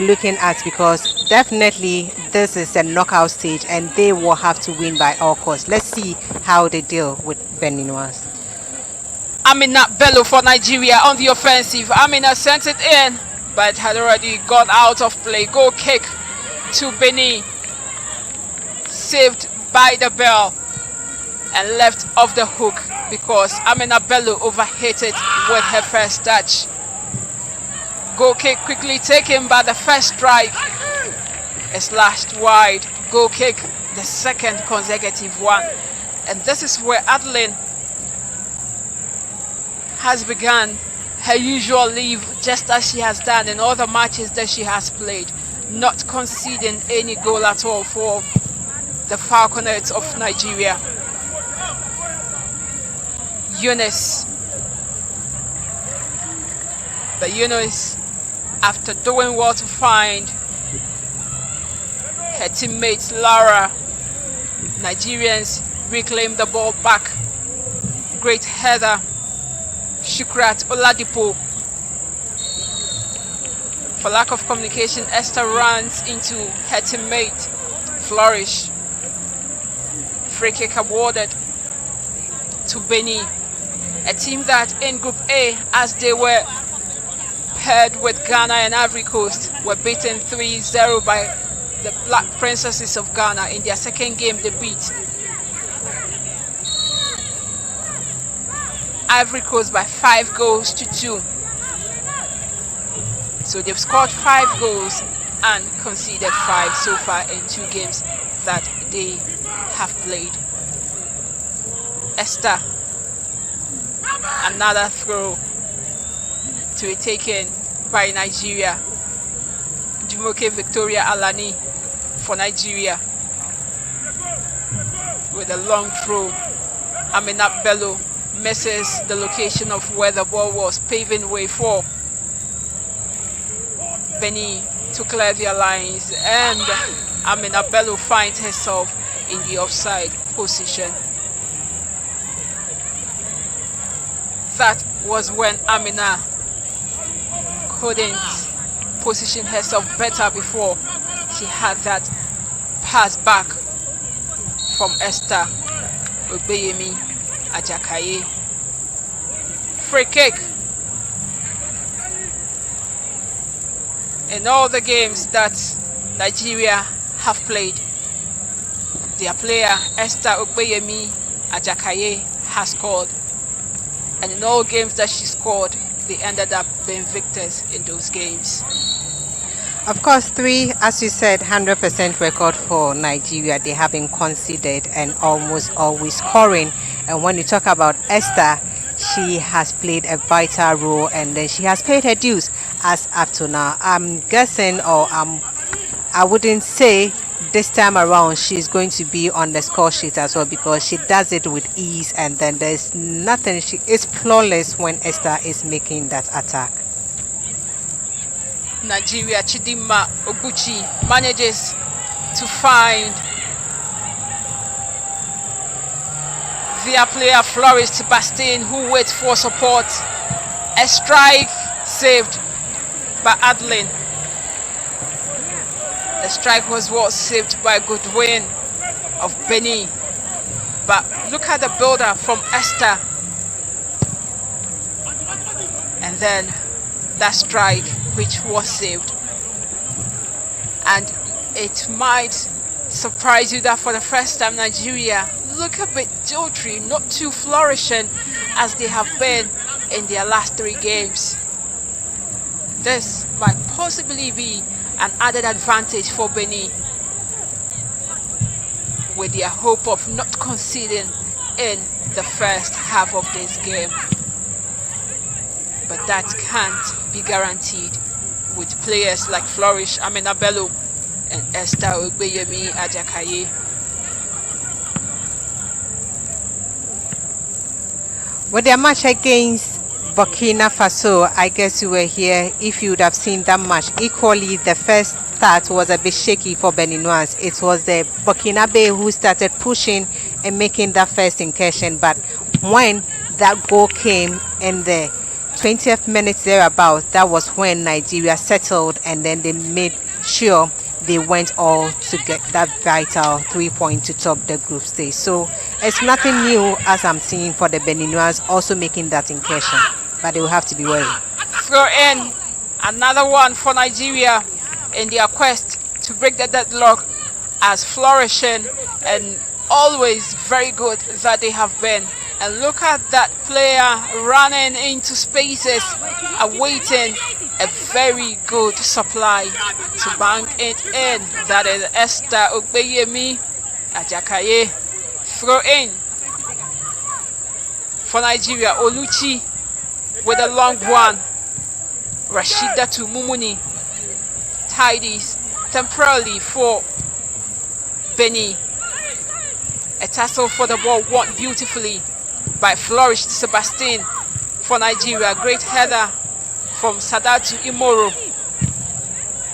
looking at, because definitely this is a knockout stage and they will have to win by all costs. Let's see how they deal with Beninois. Amina Bello for Nigeria on the offensive. Amina sent it in, but had already gone out of play. Goal kick to Benin. Saved by the bell and left off the hook because Amina Bello overhit it with her first touch. Goal kick quickly taken, by the first strike is lashed wide. Goal kick, the second consecutive one. And this is where Adeline has begun her usual leave, just as she has done in all the matches that she has played, not conceding any goal at all for the Falconets of Nigeria. Eunice. But Eunice, after doing well to find her teammates Lara, Nigerians reclaim the ball back. Great header. Shukrat Oladipo. For lack of communication, Esther runs into her teammate Flourish. Free kick awarded to Benin, a team that in Group A, as they were paired with Ghana and Ivory Coast, were beaten 3-0 by the Black Princesses of Ghana. In their second game, they beat Ivory Coast by 5-2. So they've scored 5 goals and conceded 5 so far in 2 games that they have played. Esther, another throw to be taken by Nigeria. Jumoke Victoria Alani for Nigeria with a long throw. Amina Bello misses the location of where the ball was, paving way for Benin to clear their lines, and Amina Bello finds herself in the offside position. That was when Amina couldn't position herself better before she had that pass back from Esther Obeyemi Ajakaye. Free kick. In all the games that Nigeria have played, their player Esther Obeyemi Ajakaye has scored, and in all games that she scored, they ended up being victors in those games. Of course, 3, as you said, 100% record for Nigeria. They have been conceded and almost always scoring. And when you talk about Esther, she has played a vital role, and then she has paid her dues as up to now. I'm guessing, or I wouldn't say this time around she's going to be on the score sheet as well, because she does it with ease, and then there's nothing. She is flawless when Esther is making that attack. Nigeria, Chidima Oguchi manages to find their player Floris Bastien, who waits for support. A strike saved by Adeline. The strike was saved by Goodwin of Benin. But look at the builder from Esther. And then that strike, which was saved. And it might surprise you that for the first time Nigeria look a bit jolty, not too flourishing as they have been in their last 3 games. This might possibly be an added advantage for Benin, with their hope of not conceding in the first half of this game. But that can't be guaranteed with players like Flourish Amina Bello and Esther Ogbeyemi Ajakaye. With their match against Burkina Faso, I guess you were here. If you would have seen that match, equally the first start was a bit shaky for Beninois. It was the Burkinabe who started pushing and making that first incursion, but when that goal came in the 20th minute thereabout, that was when Nigeria settled, and then they made sure they went all to get that vital 3 point to top the group stage. So it's nothing new as I'm seeing for the Beninois also making that incursion, but they will have to be wary. Throw in another one for Nigeria in their quest to break the deadlock, as flourishing and always very good that they have been. And look at that player running into spaces, awaiting a very good supply to bank it in. That is Esther Ogbeyemi Ajakaye. Throw in for Nigeria. Oluchi with a long one. Rashida to Mumuni tidies temporarily for Benin. A tassel for the ball won beautifully by Flourished Sebastian for Nigeria. Great header from Sadatu Imoro.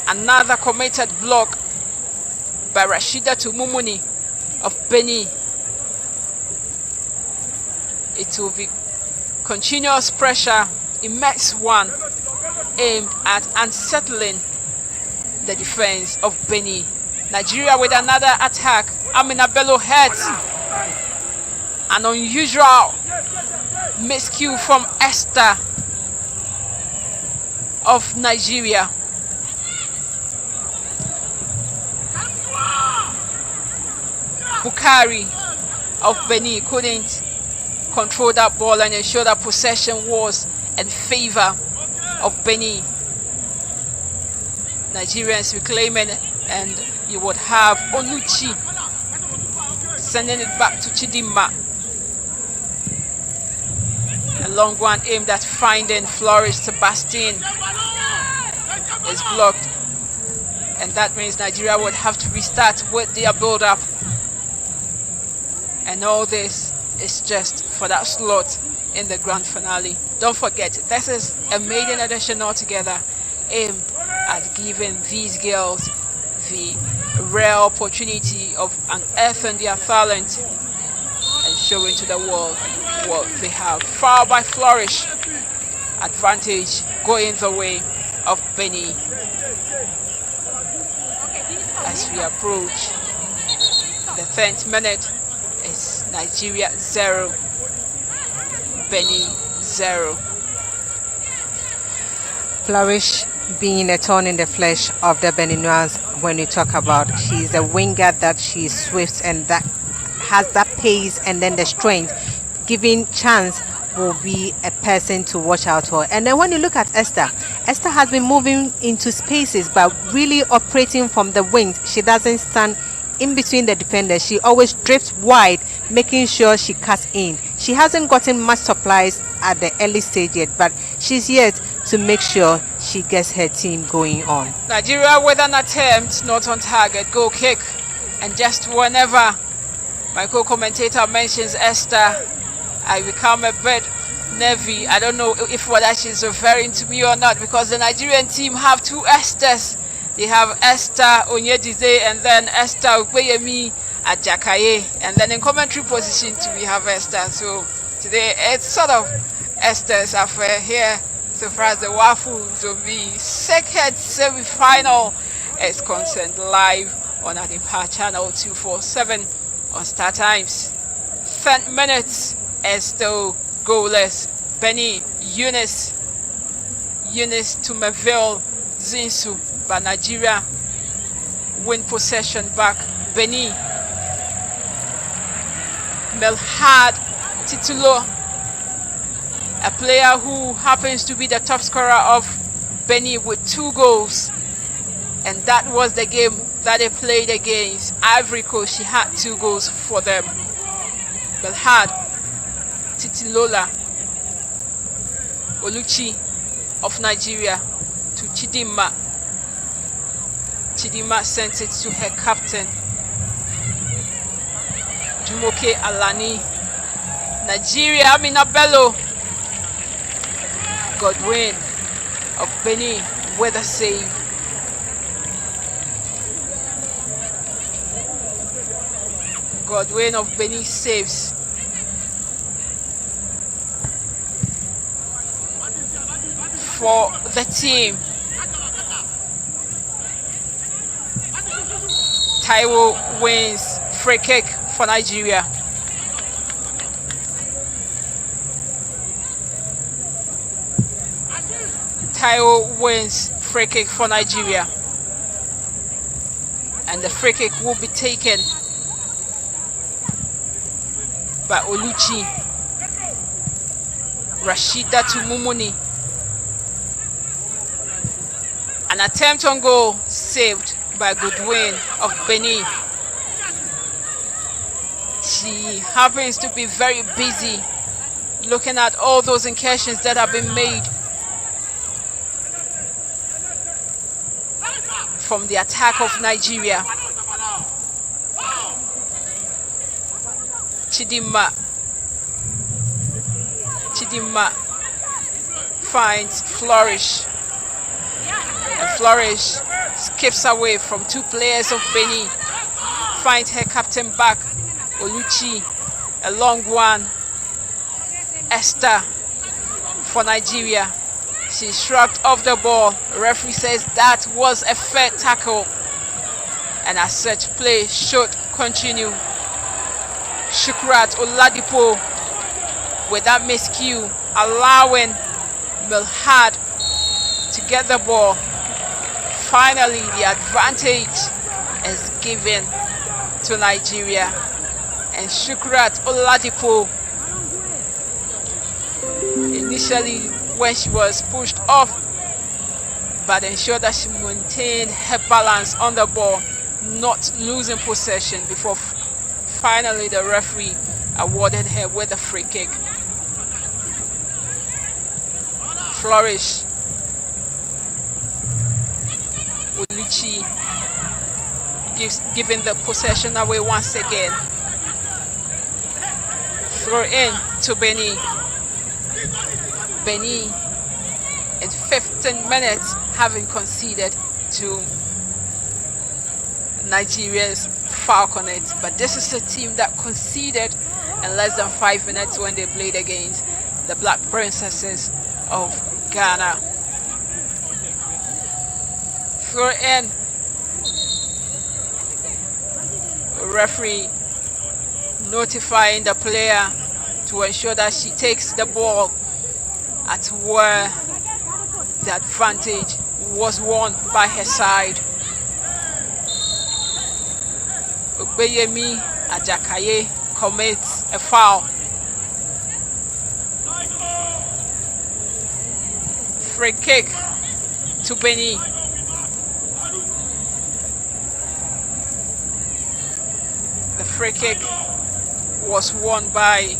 Another committed block by Rashida to Mumuni of Benin. It will be continuous pressure, immense one, aimed at unsettling the defense of Benin. Nigeria with another attack. Amina Bello heads. An unusual miscue from Esther of Nigeria. Bukari of Benin couldn't control that ball and ensure that possession was in favor of Benin. Nigerians reclaiming, and you would have Oluchi sending it back to Chidimma. A long one aimed at finding Flourished Sebastian is blocked, and that means Nigeria would have to restart with their build-up. And all this is just for that slot in the grand finale. Don't forget, this is a maiden edition altogether, aimed at giving these girls the rare opportunity of unearthing their talent and showing to the world what they have. Foul by Flourish. Advantage going the way of Benin. As we approach the 10th minute, it's Nigeria 0, Benin 0. Flourish being a thorn in the flesh of the Beninois when you talk about she's a winger, that she's swift and that has that pace and then the strength. Giving chance will be a person to watch out for. And then when you look at Esther has been moving into spaces but really operating from the wings. She doesn't stand in between the defenders. She always drifts wide, making sure she cuts in. She hasn't gotten much supplies at the early stage yet, but she's yet to make sure she gets her team going on. Nigeria with an attempt, not on target, goal kick. And just whenever my co-commentator mentions Esther, I become a bit nervy. I don't know if what she's referring to me or not, because the Nigerian team have two Esthers. They have Esther Onyedize and then Esther Ogbeyemi Ajakaye. And then in commentary position too, we have Esther. So today it's sort of Esther's affair here. So far as the Wafu Zombie second semi-final is concerned, live on Adimpa channel 247 on Star Times. 10 minutes is still goalless. Benin, Eunice to Meville Zinsu, but Nigeria win possession back. Benin, Melhad Titulo, a player who happens to be the top scorer of Benin with 2 goals, and that was the game that they played against Ivory Coast. She had 2 goals for them. Melhad Titilola Oluchi of Nigeria to Chidimma. Chidimma sent it to her captain Jumoke Alani. Nigeria, Amina Bello. Godwin of Benin with a save. Godwin of Benin saves. for the team. Taiwo wins free kick for Nigeria. Taiwo wins free kick for Nigeria. And the free kick will be taken by Oluchi. Rashida to Mumuni. An attempt on goal saved by Goodwin of Benin. She happens to be very busy looking at all those incursions that have been made from the attack of Nigeria. Chidinma finds Flourish, and Flourish skips away from two players of Benin, finds her captain back, Oluchi, a long one, Esther for Nigeria. She shrugged off the ball. The referee says that was a fair tackle, and as such, play should continue. Shukrat Oladipo with that miscue, allowing Milhad to get the ball. Finally, the advantage is given to Nigeria, and Shukrat Oladipo, initially when she was pushed off, but ensured that she maintained her balance on the ball, not losing possession before finally the referee awarded her with a free kick. Flourish. Oluchi giving the possession away once again. Throw in to Benin. Benin in 15 minutes having conceded to Nigeria's Falconets, but this is a team that conceded in less than 5 minutes when they played against the Black Princesses of Ghana. Throw in. Referee notifying the player to ensure that she takes the ball at where the advantage was won by her side. Ogbeyemi Ajakaye commits a foul. Free kick to Benin. The free kick was won by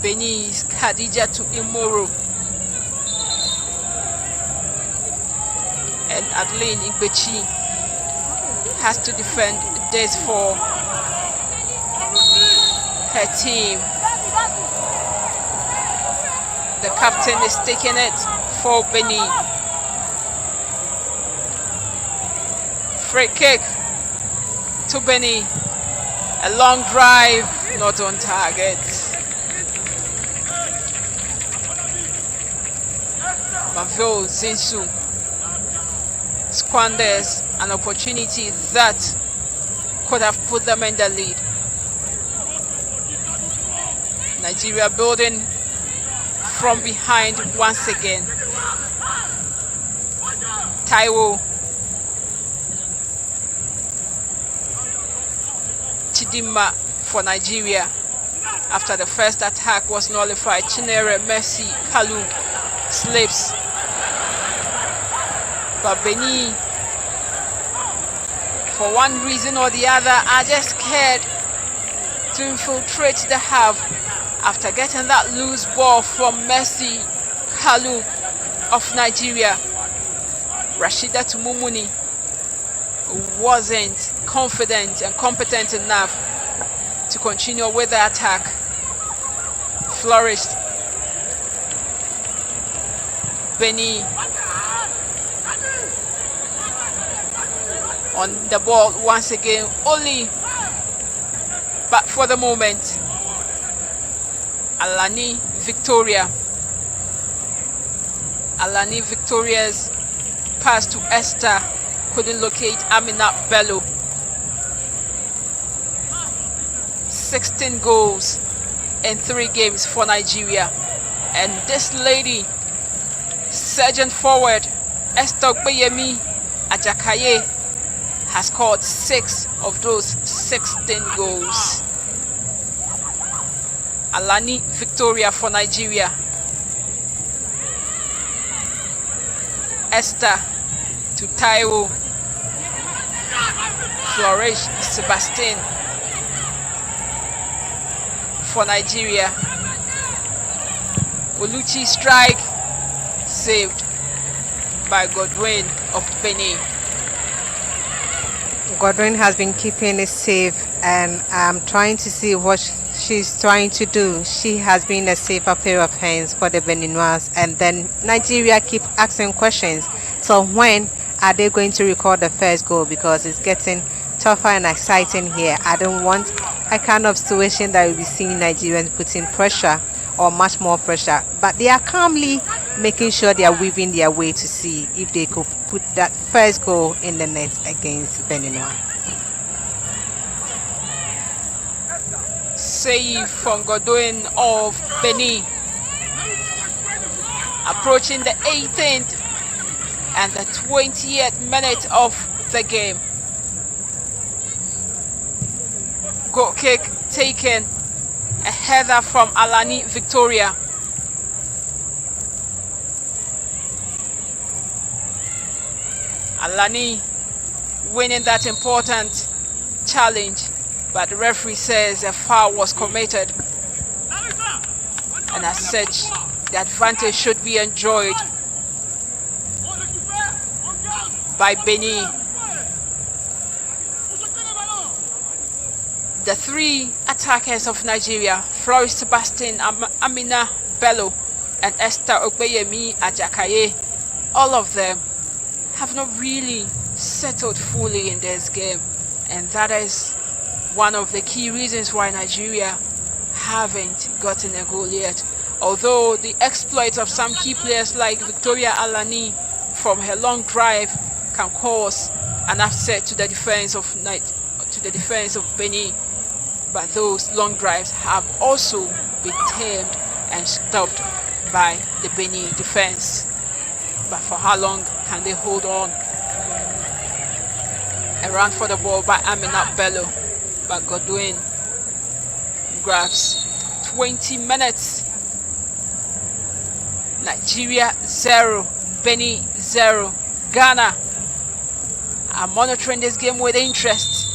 Benin's Khadija to Imoro. And Adeline Igbechi has to defend this for her team. The captain is taking it for Benin. Free kick to Benin. A long drive, not on target. Mavio Zinsu squanders an opportunity that could have put them in the lead. Nigeria building from behind once again. Taiwo. Chidinma for Nigeria. After the first attack was nullified, Chinere Mercy Kalu slips. But Benin, for one reason or the other, are just scared to infiltrate the half after getting that loose ball from Mercy Kalu of Nigeria. Rashida Tumumuni wasn't confident and competent enough to continue with the attack. Flourished. Benin on the ball once again, only but for the moment. Alani Victoria. Alani Victoria's pass to Esther couldn't locate Amina Bello. 16 goals in 3 games for Nigeria. And this lady, surgeon forward Esther Bayemi Ajakaye, has scored 6 of those 16 goals. Alani Victoria for Nigeria. Esther to Taiwo. Flourish Sebastian for Nigeria. Oluchi strike, saved by Godwin of Benin. Godwin has been keeping it safe, and I'm trying to see what she's trying to do. She has been a safer pair of hands for the Beninois, and then Nigeria keep asking questions. So when are they going to record the first goal? Because it's getting tougher and exciting here. I don't want a kind of situation that we'll be seeing Nigerians putting pressure or much more pressure, but they are calmly making sure they are weaving their way to see if they could put that first goal in the net against Beninois. Save from Godwin of Benin. Approaching the 18th and the 20th minute of the game. Goal kick taken. A header from Alani Victoria. Alani winning that important challenge, but the referee says a foul was committed, and as such the advantage should be enjoyed by Benin. The 3 attackers of Nigeria, Flourish Sebastian, Amina Bello and Esther Ogbeyemi Ajakaye, all of them have not really settled fully in this game, and that is one of the key reasons why Nigeria haven't gotten a goal yet. Although the exploits of some key players like Victoria Alani from her long drive can cause an upset to the defense of Benin, but those long drives have also been tamed and stopped by the Benin defense. But for how long can they hold on? A run for the ball by Amina Bello, but Godwin grabs. 20 minutes. Nigeria 0, Benin 0. Ghana are monitoring this game with interest.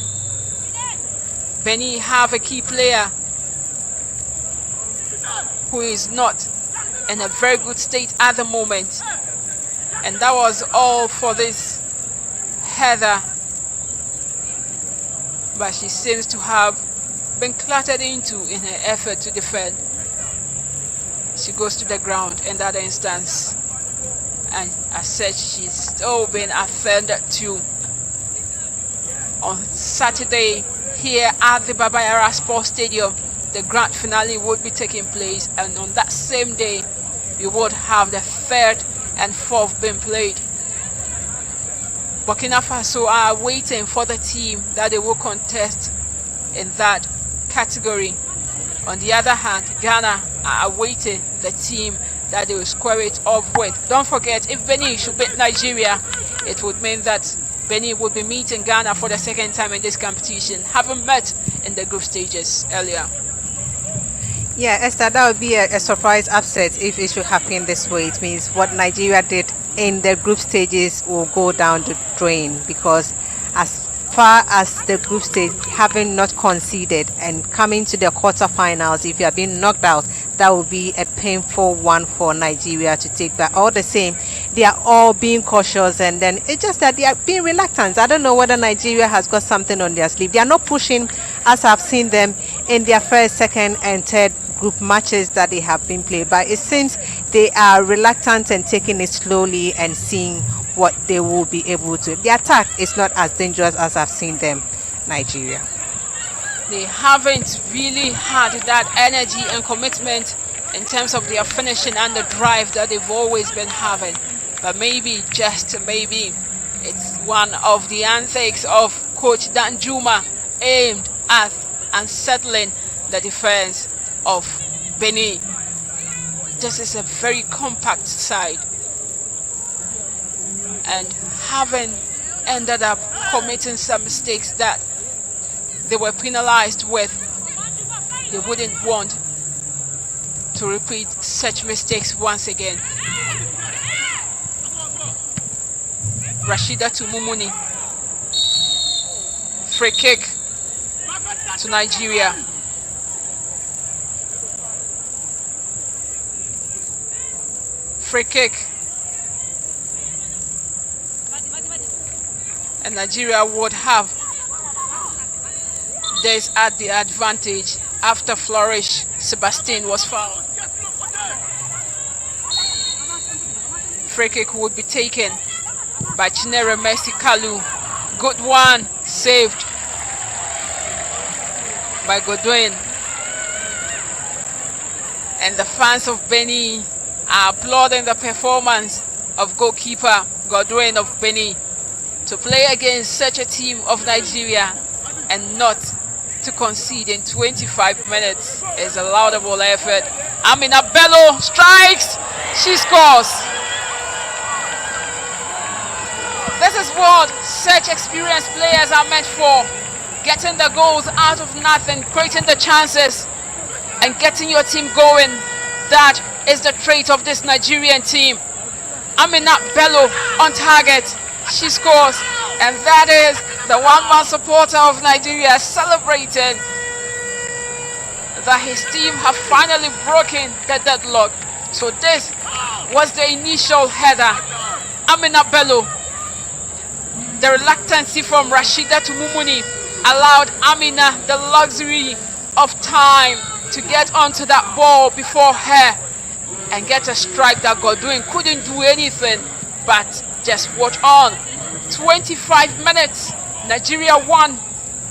Benin have a key player who is not in a very good state at the moment, and that was all for this header, but she seems to have been clattered into in her effort to defend. She goes to the ground in that instance, and as such she's still being offended to. On Saturday here at the Baba Yara Sports Stadium, the grand finale would be taking place, and on that same day we would have the 3rd and 4th being played. Burkina Faso are waiting for the team that they will contest in that category. On the other hand, Ghana are awaiting the team that they will square it off with. Don't forget, if Benin should beat Nigeria, it would mean that Benin would be meeting Ghana for the 2nd time in this competition, having met in the group stages earlier. Yeah, Esther, that would be a surprise upset if it should happen this way. It means what Nigeria did in the group stages will go down the drain, because as far as the group stage, having not conceded and coming to the quarterfinals, if you have been knocked out, that will be a painful one for Nigeria to take. But all the same, they are all being cautious, and then it's just that they are being reluctant. I don't know whether Nigeria has got something on their sleeve. They are not pushing as I've seen them in their 1st, 2nd and 3rd group matches that they have been played, but it seems they are reluctant and taking it slowly and seeing what they will be able to. The attack is not as dangerous as I've seen them, Nigeria. They haven't really had that energy and commitment in terms of their finishing and the drive that they've always been having. But maybe, just maybe, it's one of the antics of Coach Danjuma aimed at unsettling the defense of Benin. This is a very compact side, and having ended up committing some mistakes that they were penalized with, they wouldn't want to repeat such mistakes once again. Rashida to Mumuni. Free kick to Nigeria. Free kick. And Nigeria would have this at the advantage after Flourish Sebastian was fouled. Free kick would be taken by Chinere Messi Kalu. Good one, saved by Godwin. And the fans of Benin are applauding the performance of goalkeeper Godwin of Benin to play against such a team of Nigeria and not to concede in 25 minutes is a laudable effort. Amina Bello strikes, she scores. This is what such experienced players are meant for. Getting the goals out of nothing, creating the chances, and getting your team going. That is the trait of this Nigerian team. Amina Bello on target, she scores. And that is the one-man supporter of Nigeria celebrating that his team have finally broken the deadlock. So this was the initial header. Amina Bello. The reluctancy from Rashida to Mumuni allowed Amina the luxury of time to get onto that ball before her and get a strike that Godwin couldn't do anything but just watch on. 25 minutes, Nigeria 1,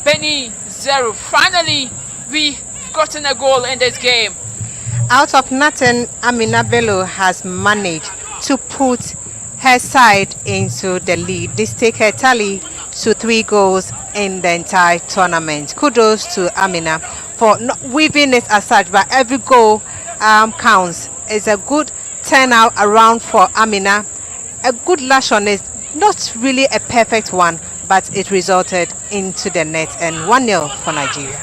Benin 0. Finally, we've gotten a goal in this game. Out of nothing, Amina Bello has managed to put her side into the lead. This takes her tally to 3 goals in the entire tournament. Kudos to Amina for not weaving it as such, but every goal counts. It's a good turnout around for Amina. A good lash on it, not really a perfect one, but it resulted into the net, and 1-0 for Nigeria.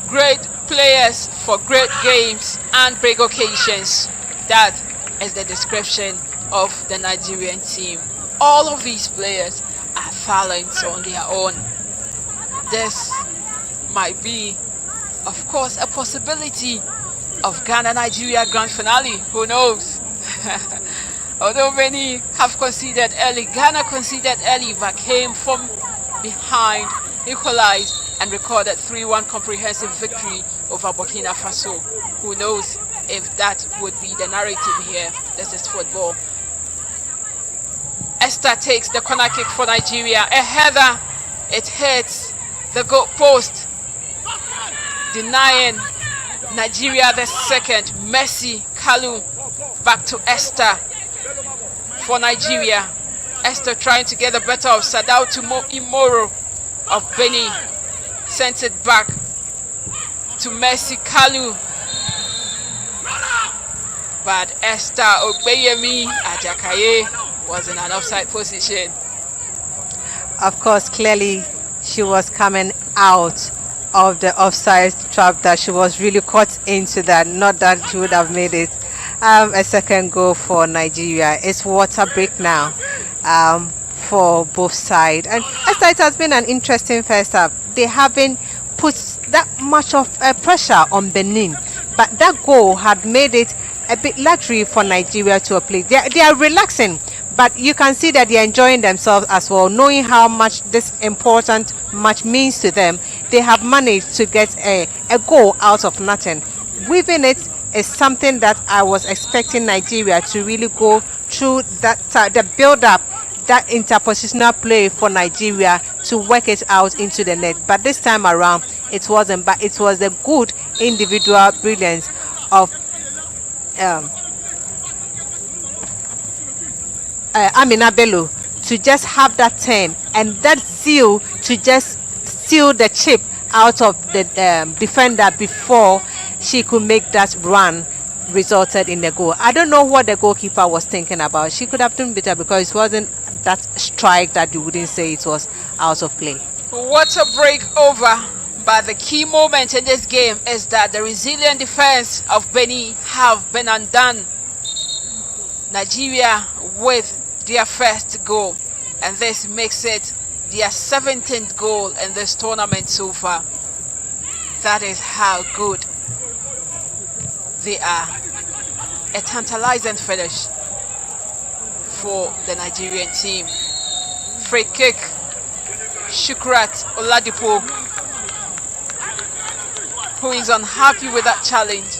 Great players for great games and big occasions. That is the description of the Nigerian team. All of these players are talents on their own. This might be, of course, a possibility of Ghana-Nigeria grand finale. Who knows? Although many have conceded early, Ghana conceded early but came from behind, equalized, and recorded 3-1 comprehensive victory over Burkina Faso. Who knows if that would be the narrative here? This is football. Esther takes the corner kick for Nigeria. A header. It hits the goal post, denying Nigeria the second. Messi Kalu back to Esther for Nigeria. Esther trying to get the better of Sadao to Imoro of Benin. Sent it back to Messi Kalu. But Esther Obeyemi Ajakaye was in an offside position. Of course, clearly she was coming out of the offside trap, that she was really caught into that, not that she would have made it. A second goal for Nigeria. It's water break now for both sides. And Esther, it has been an interesting first half. They haven't put that much of pressure on Benin, but that goal had made it a bit luxury for Nigeria to play. They are relaxing, but you can see that they are enjoying themselves as well, knowing how much this important match means to them. They have managed to get a goal out of nothing. Weaving it is something that I was expecting Nigeria to really go through, that the build-up, that interpositional play for Nigeria to work it out into the net. But this time around, it wasn't, but it was a good individual brilliance of um, Amina Bello to just have that turn and that zeal to just steal the chip out of the defender before she could make that run resulted in the goal. I don't know what the goalkeeper was thinking about. She could have done better because it wasn't that strike that you wouldn't say it was out of play. What a break over. But the key moment in this game is that the resilient defense of Benin have been undone. Nigeria with their first goal, and this makes it their 17th goal in this tournament so far. That is how good they are. A tantalizing finish for the Nigerian team. Free kick, Shukrat Oladipo, who is unhappy with that challenge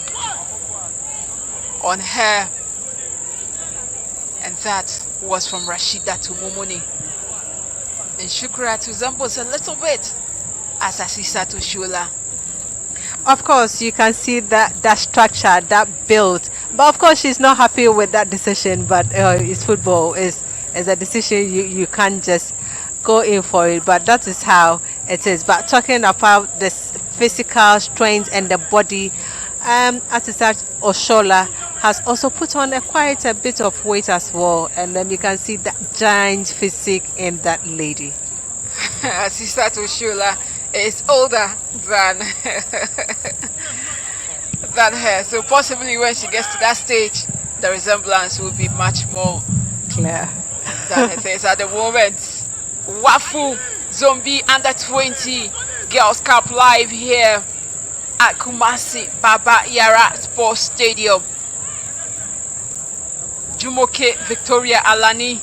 on her, and that was from Rashida to Momoni. And Shukrat resembles a little bit as Asisa to Shula. Of course, you can see that structure, that build. But of course, she's not happy with that decision. But it's football. Is a decision you can't just go in for it. But that is how it is. But talking about this physical strength and the body, Asisa Oshola has also put on quite a bit of weight as well. And then you can see that giant physique in that lady. Asisa to Shula is older than than her, so possibly when she gets to that stage the resemblance will be much more Clear. than it is at the moment. Wafu Zombie under 20 Girls Cup live here at Kumasi Baba Yara Sports Stadium. Jumoke Victoria Alani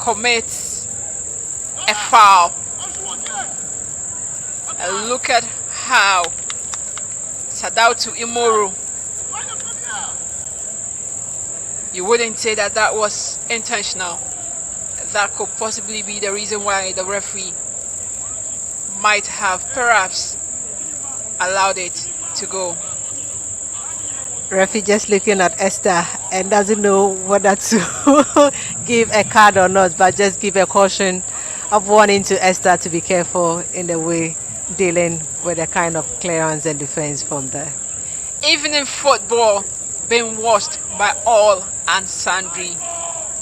commits a foul. And look at how Sadautu Imoru, you wouldn't say that that was intentional. That could possibly be the reason why the referee might have perhaps allowed it to go. Referee just looking at Esther and doesn't know whether to give a card or not, but just give a caution of warning to Esther to be careful in the way dealing with the kind of clearance and defense from there. Evening football being watched by all and sundry.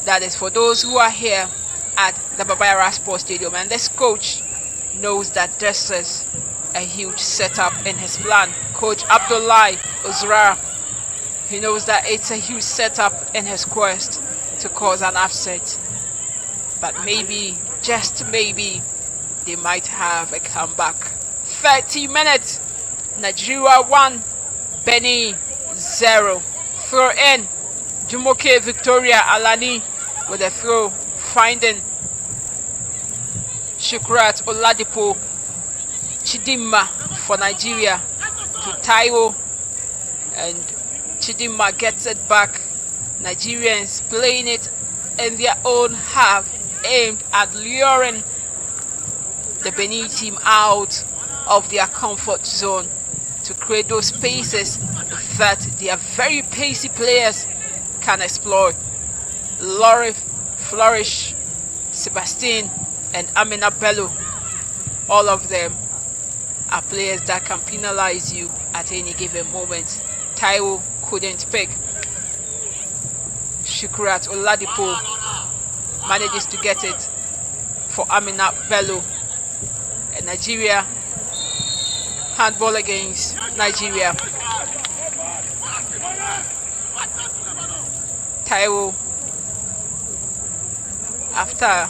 That is for those who are here at the Babayara Sports Stadium, and this coach knows that this is a huge setup in his plan. Coach Abdullahi Uzra, he knows that it's a huge setup in his quest to cause an upset, but maybe, just maybe, they might have a comeback. 30 minutes, Nigeria 1, Benin 0. Throw in, Jumoke Victoria Alani with a throw, finding Shukrat Oladipo. Chidimma for Nigeria to Taiwo, and Chidimma gets it back. Nigerians playing it in their own half, aimed at luring the Benin team out of their comfort zone to create those spaces that their very pacey players can exploit. Lori Flourish, Sebastian, and Amina Bello, all of them are players that can penalize you at any given moment. Taiwo couldn't pick. Shukrat Oladipo manages to get it for Amina Bello. And Nigeria, handball against Nigeria. Taiwo, after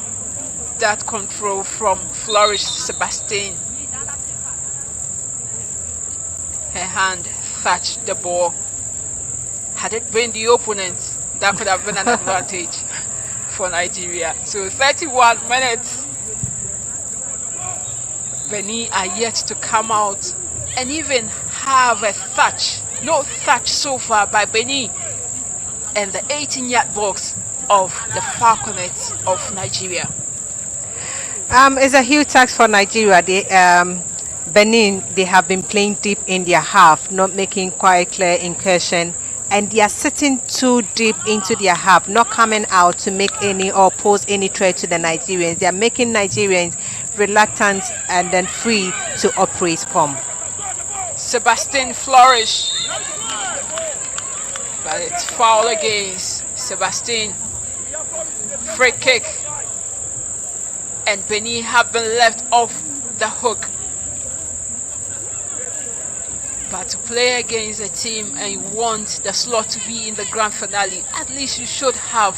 that control from Flourish Sebastian, her hand touched the ball. Had it been the opponent, that could have been an advantage for Nigeria. So 31 minutes. Benin are yet to come out and even have a touch. No touch so far by Benin and the 18-yard box of the Falconets of Nigeria. It's a huge task for Nigeria. Benin, they have been playing deep in their half, not making quite clear incursion, and they are sitting too deep into their half, not coming out to make any or pose any threat to the Nigerians. They are making Nigerians reluctant and then free to operate pump. Sebastian flourish, but it's foul against Sebastian. Free kick, and Benin have been left off the hook. But to play against a team and you want the slot to be in the grand finale, at least you should have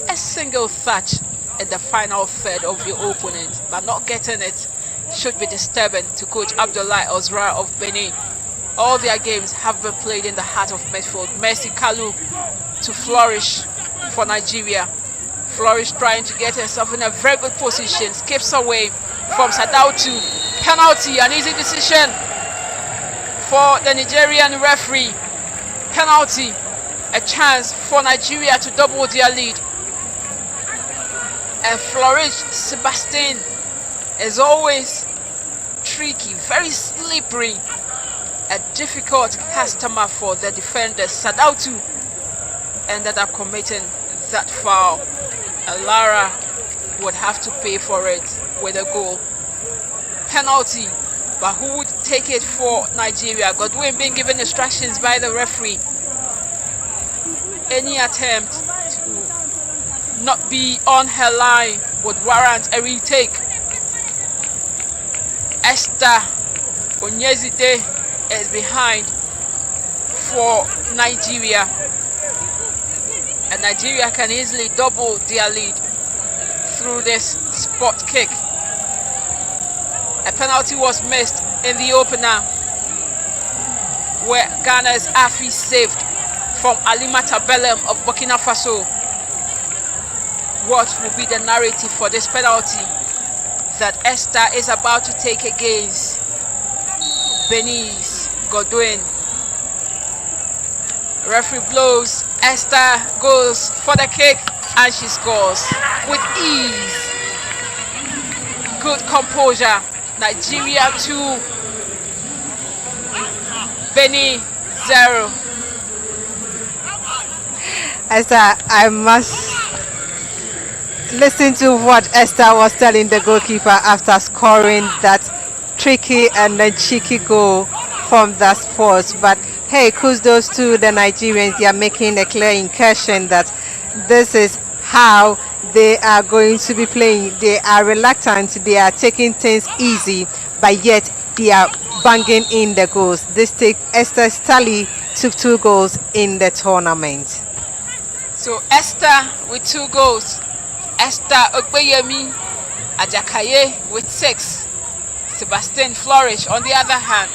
a single touch in the final third of your opponent. But not getting it should be disturbing to coach Abdoulaye Ozra of Benin. All their games have been played in the heart of midfield. Mercy Kalu to Flourish for Nigeria. Flourish trying to get herself in a very good position, skips away from Sadautu. Penalty, an easy decision for the Nigerian referee. Penalty, a chance for Nigeria to double their lead. And Flourish Sebastian is always tricky, very slippery, a difficult customer for the defenders. Sadautu ended up committing that foul, and Lara would have to pay for it with a goal. Penalty, but who would take it for Nigeria? Godwin being given instructions by the referee. Any attempt to not be on her line would warrant a retake. Esther Onyezide is behind for Nigeria, and Nigeria can easily double their lead through this spot kick. A penalty was missed in the opener, where Ghana's Afi saved from Alimata Belem of Burkina Faso. What will be the narrative for this penalty that Esther is about to take against Benin's Godwin? Referee blows. Esther goes for the kick and she scores with ease. Good composure. Nigeria 2, Benin 0. Esther, I must listen to what Esther was telling the goalkeeper after scoring that tricky and then cheeky goal from that spot. But hey, kudos to the Nigerians. They are making a clear incursion that this is how they are going to be playing. They are reluctant, they are taking things easy, but yet they are banging in the goals. This take Esther Stali took 2 goals in the tournament. So Esther with 2 goals. Esther Ogbeyemi Ajakaye with 6. Sebastian Flourish, on the other hand,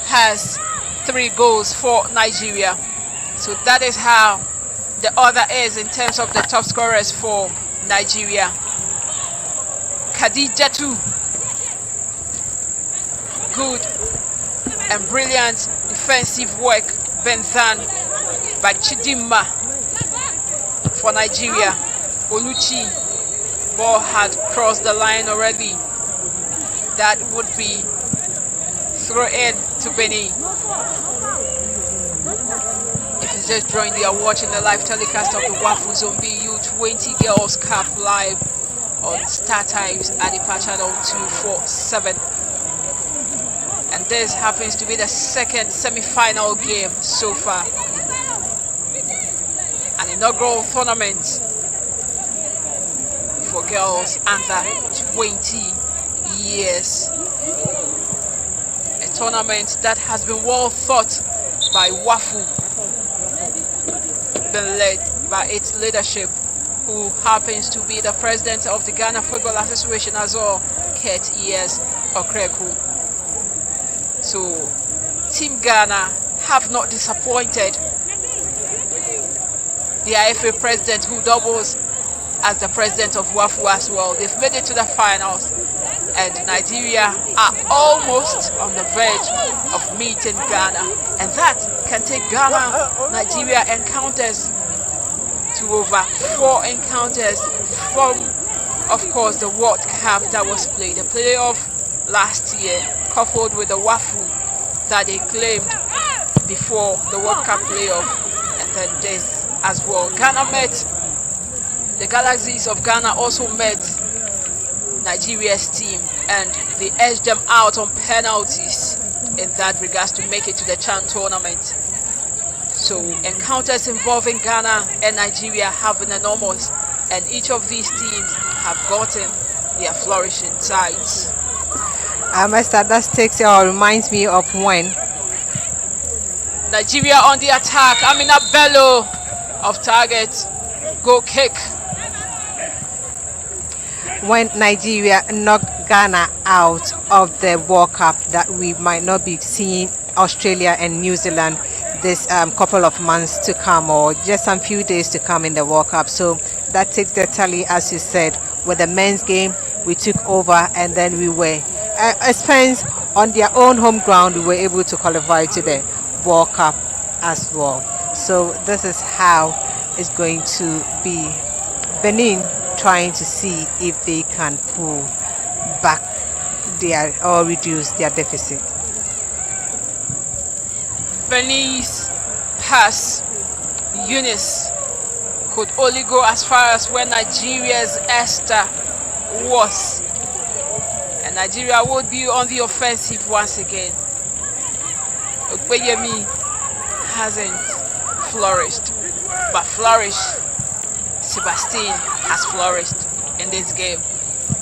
has 3 goals for Nigeria. So that is how the order is in terms of the top scorers for Nigeria. Khadijatu, good and brilliant defensive work been done by Chidimma for Nigeria. Oluchi, ball had crossed the line already. That would be thrown in to Benin. If you just joined, you are watching the live telecast of the Wafu Zombie U20 Girls Cup live on Star Times at the channel 247. And this happens to be the second semi-final game so far. An inaugural tournament for girls under 20 years. A tournament that has been well thought by Wafu, been led by its leadership, who happens to be the president of the Ghana Football Association as well, Kurt E.S. Okreku. So Team Ghana have not disappointed. The IFA president, who doubles as the president of Wafu as well, they've made it to the finals, and Nigeria are almost on the verge of meeting Ghana, and that can take Ghana-Nigeria encounters to over 4 encounters from, of course, the World Cup that was played, the playoff last year. coupled with the waffle that they claimed before the World Cup playoff, and then this as well. Ghana met, the Galaxies of Ghana also met Nigeria's team, and they edged them out on penalties in that regards to make it to the CHAN tournament. So encounters involving Ghana and Nigeria have been enormous, and each of these teams have gotten their flourishing sides. Esther, that takes or reminds me of when Nigeria on the attack. Amina Bello off target. Goal kick. when Nigeria knocked Ghana out of the World Cup, that we might not be seeing Australia and New Zealand this couple of months to come, or just some few days to come in the World Cup. So that takes the tally, as you said, with the men's game. We took over, and then we were Spence on their own home ground. We were able to qualify to the World Cup as well. So this is how it's going to be. Benin trying to see if they can pull back their or reduce their deficit. Benin's pass, Eunice, could only go as far as where Nigeria's Esther was. And Nigeria would be on the offensive once again. Ogbeyemi hasn't flourished, but Sebastian has flourished in this game.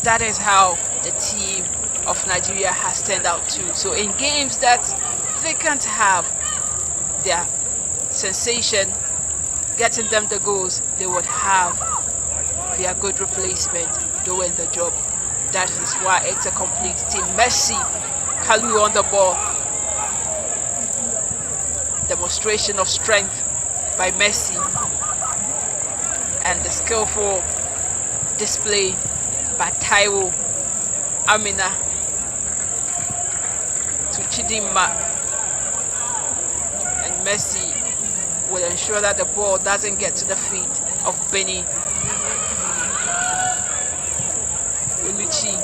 That is how the team of Nigeria has turned out too. So in games that they can't have their sensation getting them the goals, they would have their good replacement doing the job. That is why it's a complete team. Messi, Kalu on the ball. Demonstration of strength by Messi, and the skillful display by Taiwo Amina to Chidinma, and Messi will ensure that the ball doesn't get to the feet of Benin. Oluchi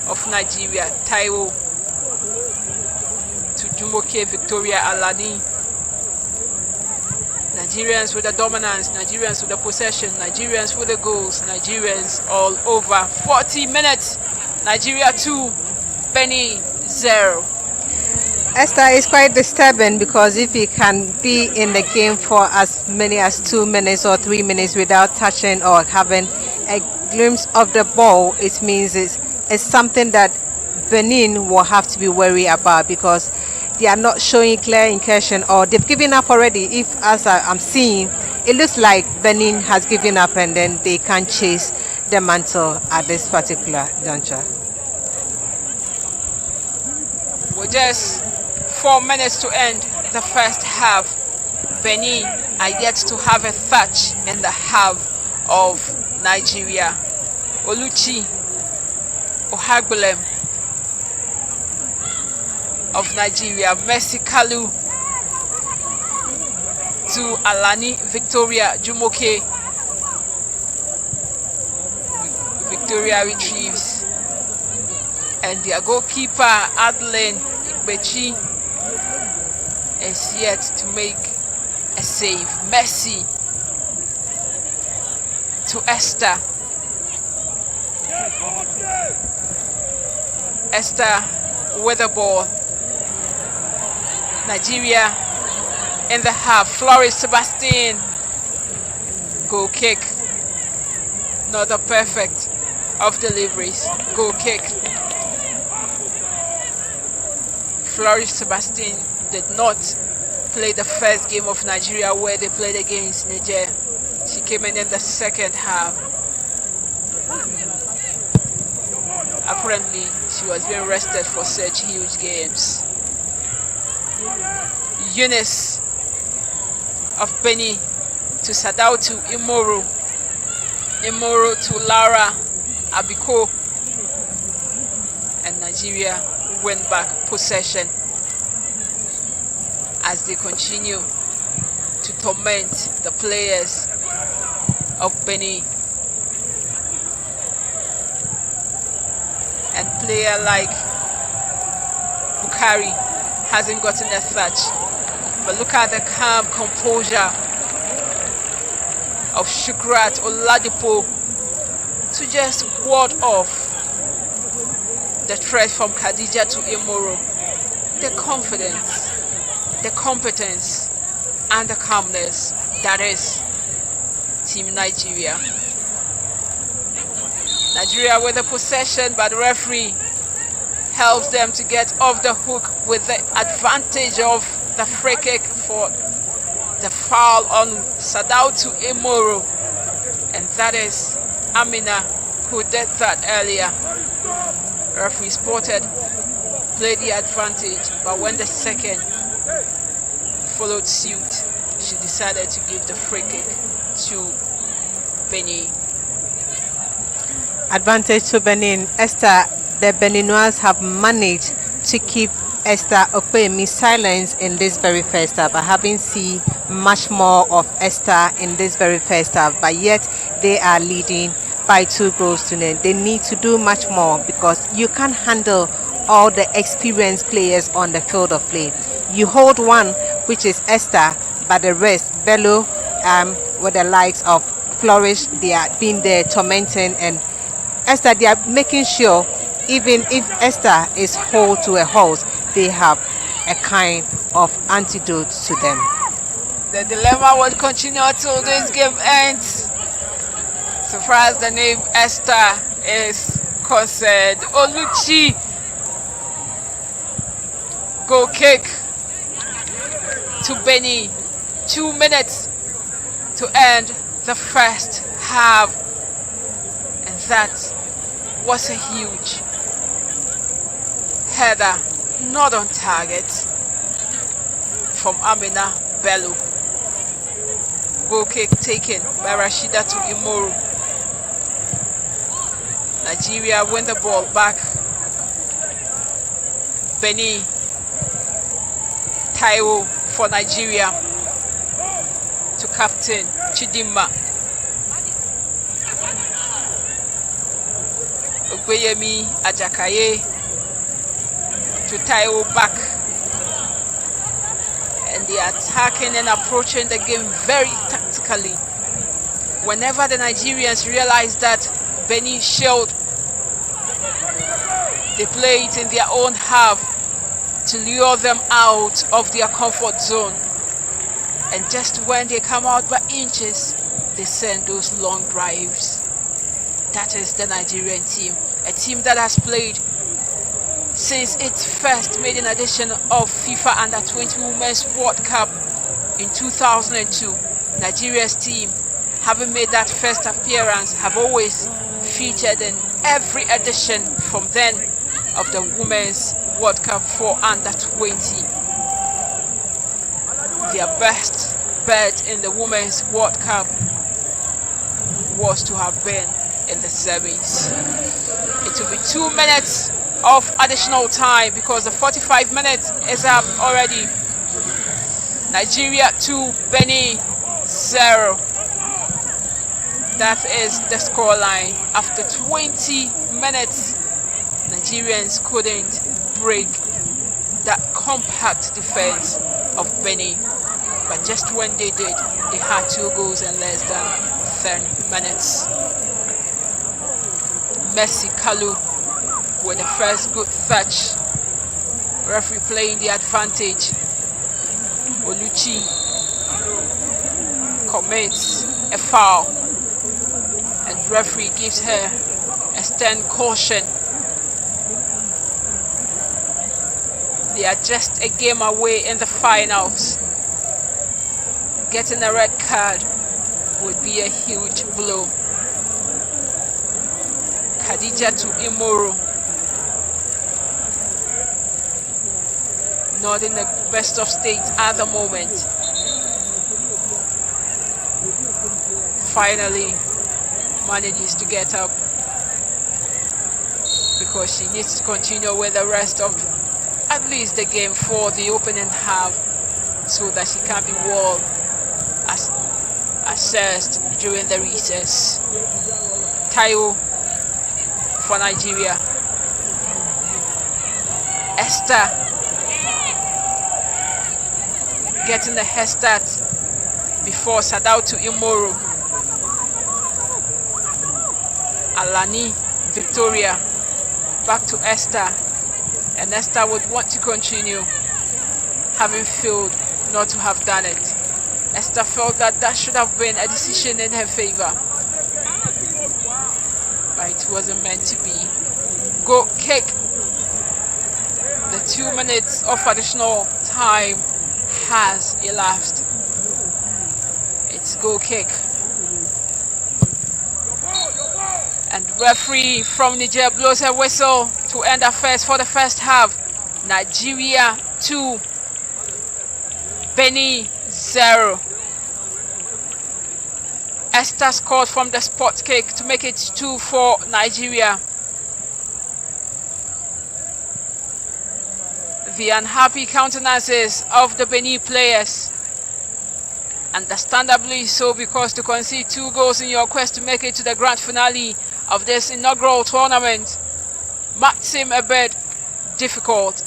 of Nigeria, Taiwo to Jumoke Victoria Alani. Nigerians with the dominance, Nigerians with the possession, Nigerians with the goals, Nigerians all over. 40 minutes, Nigeria 2, Benin 0. Esther, is quite disturbing, because if he can be in the game for as many as 2 minutes or 3 minutes without touching or having a glimpse of the ball, it means it's something that Benin will have to be worried about, because they are not showing clear incursion, or they've given up already. If, as I'm seeing, it looks like Benin has given up and then they can't chase the mantle at this particular juncture. With just 4 minutes to end the first half, Benin are yet to have a touch in the half of Nigeria. Oluchi Ohagbelem of Nigeria, Messi Kalu to Alani Victoria Jumoke. Victoria retrieves, and their goalkeeper Adeline Ikbechi is yet to make a save. Messi to Esther. Esther with the ball. Nigeria in the half. Floris Sebastian. Goal kick. Not a perfect of deliveries. Goal kick. Floris Sebastian did not play the first game of Nigeria where they played against Niger. She came in the second half. Apparently, she was being rested for such huge games. Eunice of Benin to Sadautu Imoro. Imoro to Lara Abiko. And Nigeria win back possession as they continue to torment the players of Benin. And player like carry, hasn't gotten a touch. But look at the calm composure of Shukrat Oladipo to just ward off the threat from Khadija to Imoro. The confidence, the competence, and the calmness that is Team Nigeria. Nigeria with the possession, but the referee helps them to get off the hook with the advantage of the free kick for the foul on Sadautu Imoro. And that is Amina who did that earlier. Referee spotted, played the advantage, but when the second followed suit, she decided to give the free kick to Benin. Advantage to Benin. Esther, the Beninois have managed to keep Esther Opemi silent in this very first half. I haven't seen much more of Esther in this very first half, but yet they are leading by 2 goals to nil. They need to do much more because you can't handle all the experienced players on the field of play. You hold one, which is Esther, but the rest, Bello, with the likes of Flourish, they are being there tormenting, and Esther, they are making sure even if Esther is hold to a halt, they have a kind of antidote to them. The dilemma will continue till this game ends. So far as the name Esther is concerned, Oluchi, goal kick to Benin. 2 minutes to end the first half. And that was a huge header, not on target, from Amina Bello. Goal kick taken by Rashida to Imoru. Nigeria win the ball back. Benin, Taiwo for Nigeria to captain Chidimma. Ogbeyemi Ajakaye to Taiwo back. And they are attacking and approaching the game very tactically. Whenever the Nigerians realize that Benin shelled, they play it in their own half to lure them out of their comfort zone. And just when they come out by inches, they send those long drives. That is the Nigerian team, a team that has played since its first maiden edition of FIFA Under-20 Women's World Cup in 2002. Nigeria's team, having made that first appearance, have always featured in every edition from then of the Women's World Cup for Under-20. Their best bet in the Women's World Cup was to have been in the semis. It will be 2 minutes of additional time because the 45 minutes is up already. Nigeria 2, Benin 0. That is the scoreline. After 20 minutes, Nigerians couldn't break that compact defense of Benin. But just when they did, they had 2 goals in less than 10 minutes. Messi Kalu with the first good touch. Referee playing the advantage. Oluchi commits a foul and referee gives her a stern caution. They are just a game away in the finals. Getting a red card would be a huge blow. Khadija to Imoru. Not in the best of states at the moment. Finally manages to get up because she needs to continue with the rest of at least the game for the opening half so that she can be well assessed during the recess. Taiwo for Nigeria. Esther getting the head start before Sadautu Imoru. Alani, Victoria, back to Esther, and Esther would want to continue, having failed not to have done it. Esther felt that that should have been a decision in her favor, but it wasn't meant to be. Goal kick. The 2 minutes of additional time has elapsed. It's goal kick. And referee from Niger blows a whistle to end affairs for the first half. Nigeria 2, Benin 0. Esther scored from the spot kick to make it 2 for Nigeria. The unhappy countenances of the Benin players, understandably so, because to concede 2 goals in your quest to make it to the grand finale of this inaugural tournament might seem a bit difficult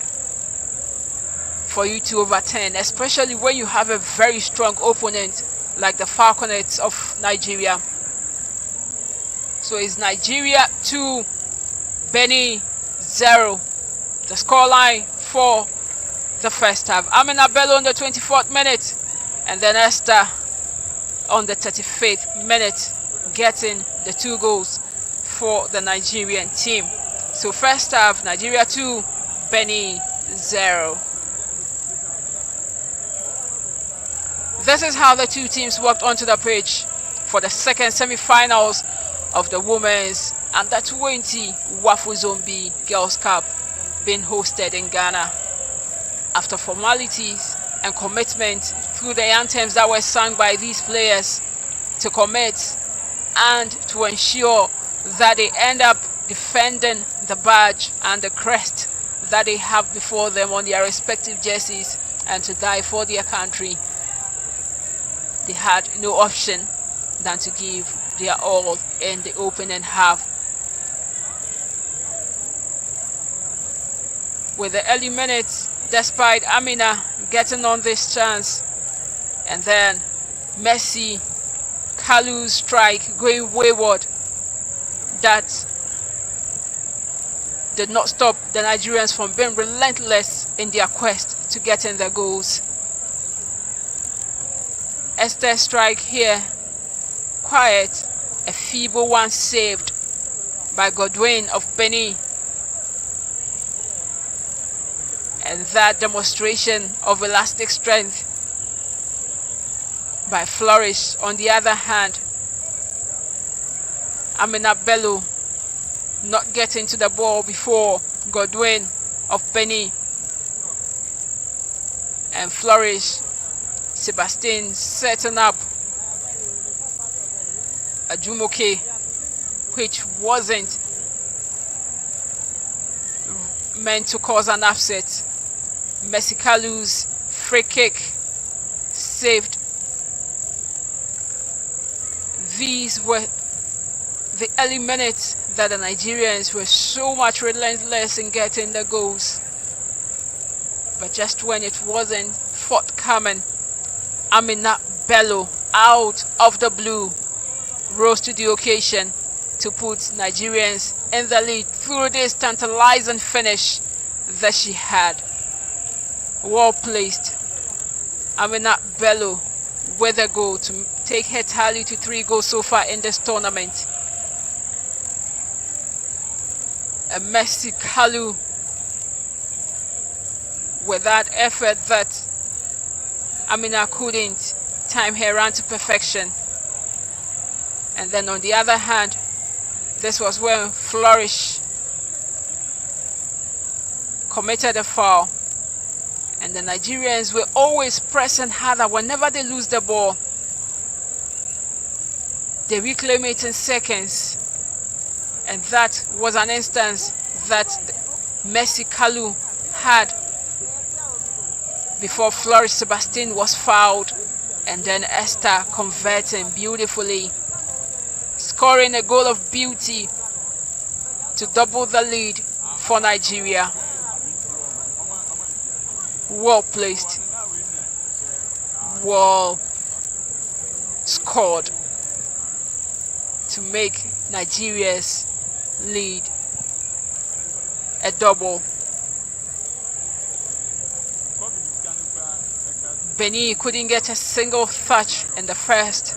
for you to overturn, especially when you have a very strong opponent like the Falconets of Nigeria. So it's Nigeria 2, Benin 0. The scoreline for the first half. Amina Bello on the 24th minute, and then Esther on the 35th minute, getting the 2 goals for the Nigerian team. So first half, Nigeria 2, Benin 0. This is how the two teams walked onto the pitch for the second semi-finals of the Women's Under 20 Wafu Zombie Girls Cup being hosted in Ghana. After formalities and commitment through the anthems that were sung by these players to commit and to ensure that they end up defending the badge and the crest that they have before them on their respective jerseys and to die for their country, they had no option than to give their all in the opening half. With the early minutes, despite Amina getting on this chance, and then Messi Kalu's strike going wayward, that did not stop the Nigerians from being relentless in their quest to get in their goals. Esther's strike here, quiet, a feeble one saved by Godwin of Benin. And that demonstration of elastic strength by Flourish on the other hand. Amina Bello not getting to the ball before Godwin of Benin. And Flourish, Sebastian setting up a Jumoke, which wasn't meant to cause an upset. Messi Kalu's free kick saved. These were the early minutes that the Nigerians were so much relentless in getting the goals. But just when it wasn't forthcoming, Amina Bello, out of the blue, rose to the occasion to put Nigerians in the lead through this tantalizing finish that she had. Well placed. Amina Bello with a goal to take her tally to 3 goals so far in this tournament. A Messi Kalu with that effort that Amina couldn't time her run to perfection. And then on the other hand, this was when Flourish committed a foul. And the Nigerians were always pressing harder whenever they lose the ball. They reclaim it in seconds. And that was an instance that Messi Kalu had before Flourish Sebastian was fouled. And then Esther converting beautifully, scoring a goal of beauty to double the lead for Nigeria. Well placed. Wall scored to make Nigeria's lead a double. Benin couldn't get a single touch in the first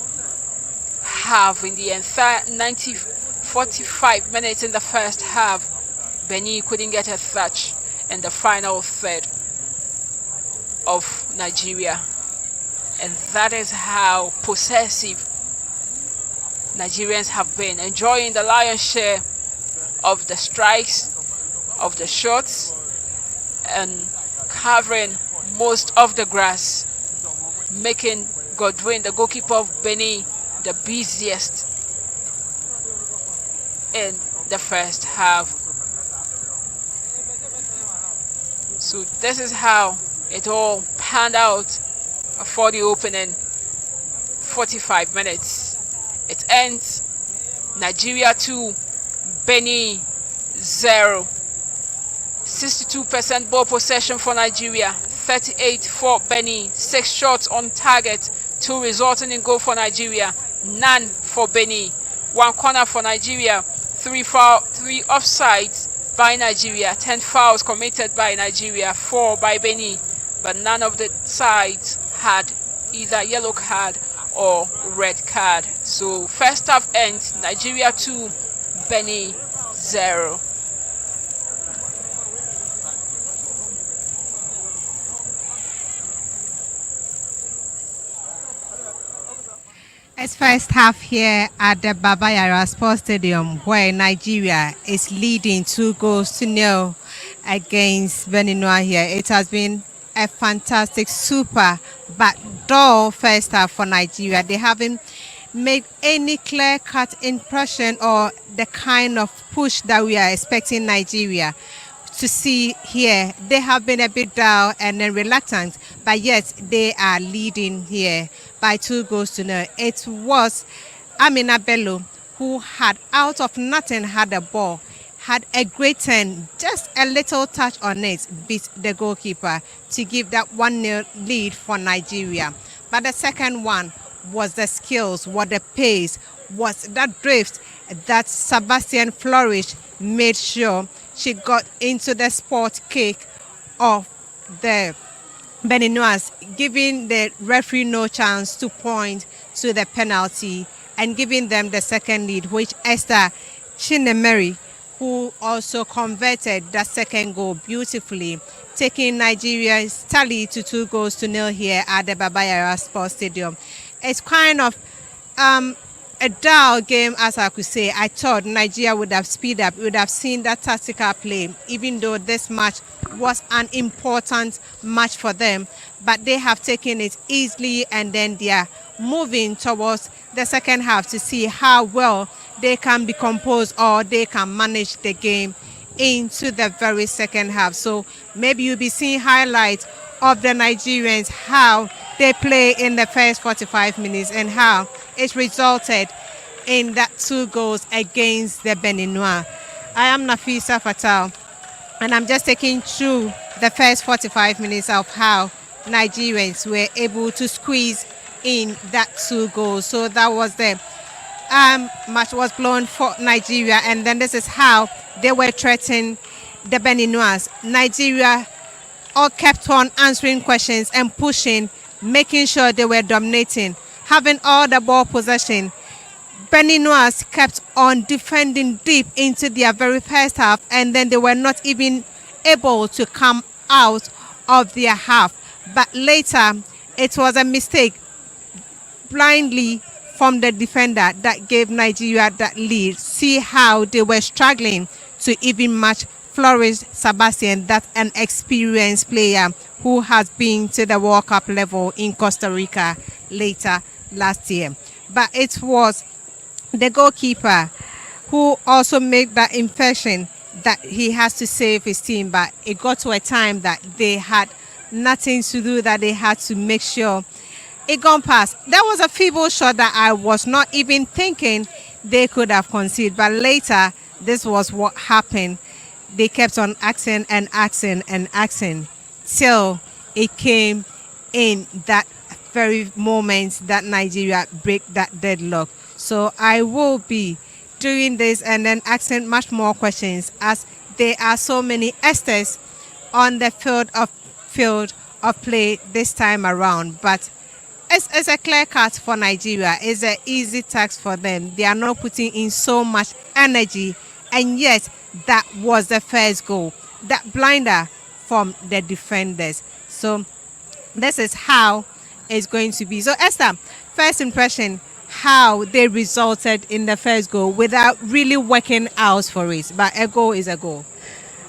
half. In the entire 45 minutes in the first half, Benin couldn't get a touch in the final third of Nigeria. And that is how possessive Nigerians have been, enjoying the lion's share of the strikes, of the shots, and covering most of the grass, making Godwin, the goalkeeper of Benin, the busiest in the first half. So this is how it all panned out for the opening 45 minutes. It ends Nigeria 2, Benin 0. 62% ball possession for Nigeria, 38 for Benin. 6 shots on target, 2 resulting in goal for Nigeria, none for Benin. 1 corner for Nigeria, 3 offsides by Nigeria, 10 fouls committed by Nigeria, 4 by Benin. But none of the sides had either yellow card or red card. So first half ends Nigeria 2, Benin 0. It's first half here at the Baba Yara Sports Stadium, where Nigeria is leading 2-0 against Benin here. It has been a fantastic, super backdoor first half for Nigeria. They haven't made any clear-cut impression or the kind of push that we are expecting Nigeria to see here. They have been a bit down and then reluctant, but yet they are leading here by 2-0. It was Amina Bello who had out of nothing had the ball, had a great turn, just a little touch on it, beat the goalkeeper to give that 1-0 lead for Nigeria. But the second one was the skills, was the pace, was that drift that Sebastian Flourish made sure she got into the sport kick of the Beninois, giving the referee no chance to point to the penalty and giving them the second lead, which Esther Chinemeri, who also converted that second goal beautifully, taking Nigeria's tally to 2-0 here at the Baba Yara Sports Stadium. It's kind of a dull game, as I could say. I thought Nigeria would have speed up, would have seen that tactical play, even though this match was an important match for them. But they have taken it easily, and then they are moving towards the second half to see how well they can be composed or they can manage the game into the very second half. So maybe you'll be seeing highlights of the Nigerians, how they play in the first 45 minutes and how it resulted in that 2 goals against the Beninois. I am Nafisa Fatal, and I'm just taking through the first 45 minutes of how Nigerians were able to squeeze in that 2 goals. So that was the match was blown for Nigeria, and then this is how they were threatening the Beninois. Nigeria all kept on answering questions and pushing, making sure they were dominating, having all the ball possession. Beninois kept on defending deep into their very first half, and then they were not even able to come out of their half. But later, it was a mistake blindly from the defender that gave Nigeria that lead. See how they were struggling to even match Flourish Sebastian, that's an experienced player who has been to the World Cup level in Costa Rica later last year. But it was the goalkeeper who also made that impression that he has to save his team. But it got to a time that they had nothing to do, that they had to make sure it gone past. There was a feeble shot that I was not even thinking they could have conceded. But later, this was what happened. They kept on asking and asking and asking till it came in that very moment that Nigeria break that deadlock. So I will be doing this and then asking much more questions as there are so many Esthers on the field of play this time around. But it's a clear cut for Nigeria. It's an easy task for them. They are not putting in so much energy, and yet that was the first goal. That blinder from the defenders. So this is how it's going to be. So Esther, first impression, how they resulted in the first goal without really working out for it. But a goal is a goal.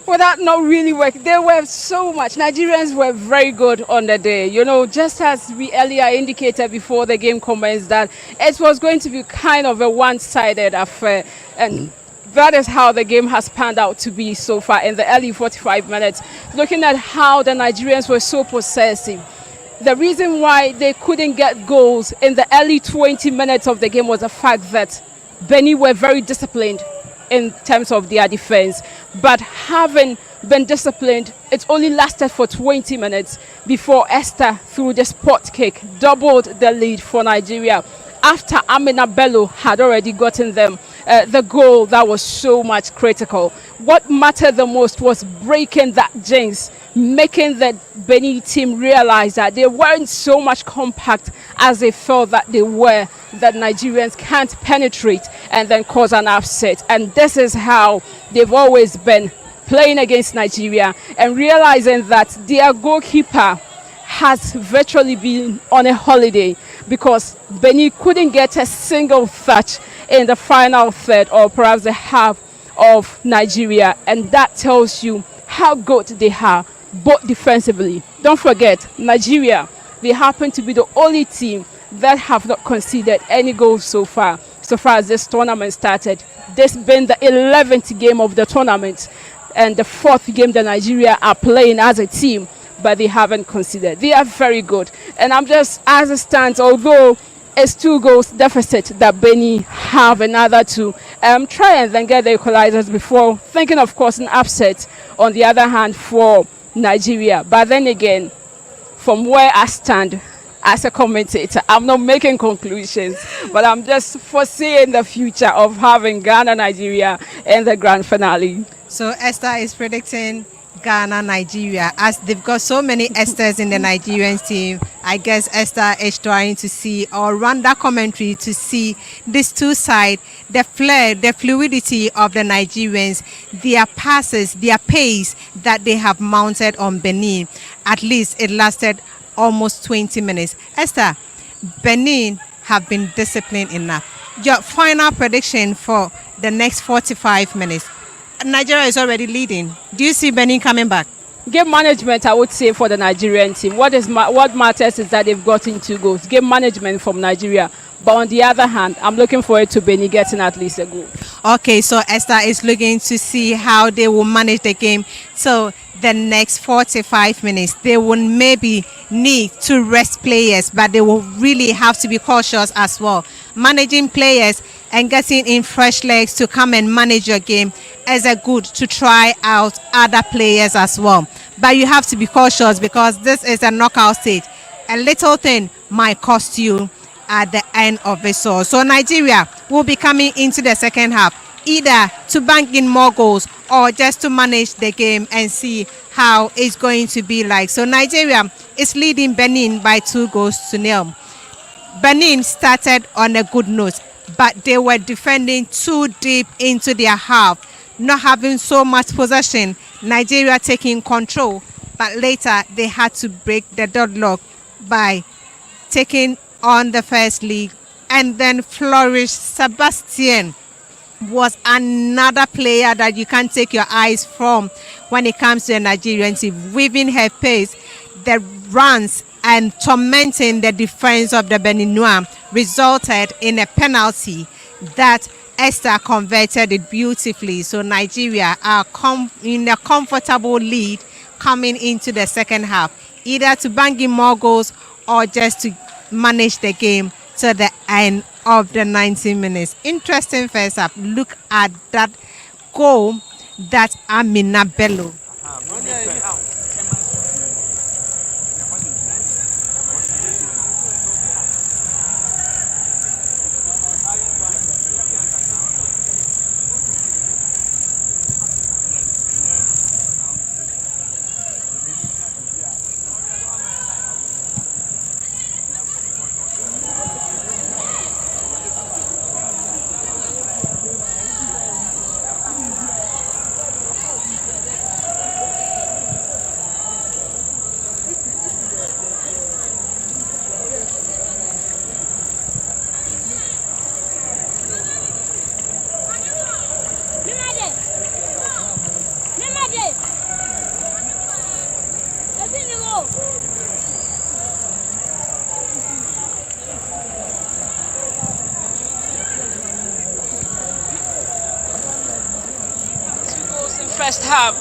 Without not really work, they were so much. Nigerians were very good on the day. You know, just as we earlier indicated before the game commenced that it was going to be kind of a one-sided affair. And that is how the game has panned out to be so far in the early 45 minutes. Looking at how the Nigerians were so possessive. The reason why they couldn't get goals in the early 20 minutes of the game was the fact that Benin were very disciplined in terms of their defense. But having been disciplined, it only lasted for 20 minutes before Esther, through the spot kick, doubled the lead for Nigeria after Amina Bello had already gotten them the goal that was so much critical. What mattered the most was breaking that jinx, making the Benin team realize that they weren't so much compact as they felt that they were, that Nigerians can't penetrate and then cause an upset. And this is how they've always been playing against Nigeria, and realizing that their goalkeeper has virtually been on a holiday because Benin couldn't get a single touch in the final third or perhaps the half of Nigeria. And that tells you how good they are, both defensively. Don't forget, Nigeria, they happen to be the only team that have not conceded any goals so far as this tournament started. This been the 11th game of the tournament and the 4th game that Nigeria are playing as a team, but they haven't conceded. They are very good. And I'm just, as it stands, although it's 2 goals deficit that Benin have another to try and then get the equalizers before thinking, of course, an upset on the other hand for Nigeria. But then again, from where I stand as a commentator, I'm not making conclusions, but I'm just foreseeing the future of having Ghana, Nigeria in the grand finale. So Esther is predicting Ghana, Nigeria, as they've got so many Esthers in the Nigerian team. I guess Esther is trying to see or run that commentary to see these two sides, the flair, the fluidity of the Nigerians, their passes, their pace that they have mounted on Benin. At least it lasted almost 20 minutes. Esther, Benin have been disciplined enough. Your final prediction for the next 45 minutes. Nigeria is already leading. Do you see Benin coming back? Game management, I would say, for the Nigerian team. What matters is that they've gotten 2 goals. Game management from Nigeria. But on the other hand, I'm looking forward to Benin getting at least a goal. Okay, so Esther is looking to see how they will manage the game. So the next 45 minutes, they will maybe need to rest players, but they will really have to be cautious as well. Managing players and getting in fresh legs to come and manage your game is a good to try out other players as well. But you have to be cautious because this is a knockout stage. A little thing might cost you at the end of it. So Nigeria will be coming into the second half either to bank in more goals or just to manage the game and see how it's going to be like. So Nigeria is leading Benin by 2-0. Benin started on a good note, but they were defending too deep into their half, not having so much possession. Nigeria taking control, but later they had to break the deadlock by taking on the first league. And then Flourish Sebastian was another player that you can't take your eyes from when it comes to a Nigerian team. Weaving her pace, the runs and tormenting the defense of the Beninois resulted in a penalty that Esther converted it beautifully. So Nigeria are in a comfortable lead coming into the second half, either to bang in more goals or just to manage the game to the end of the 90 minutes. Interesting first half. Look at that goal that Amina Bello. first half.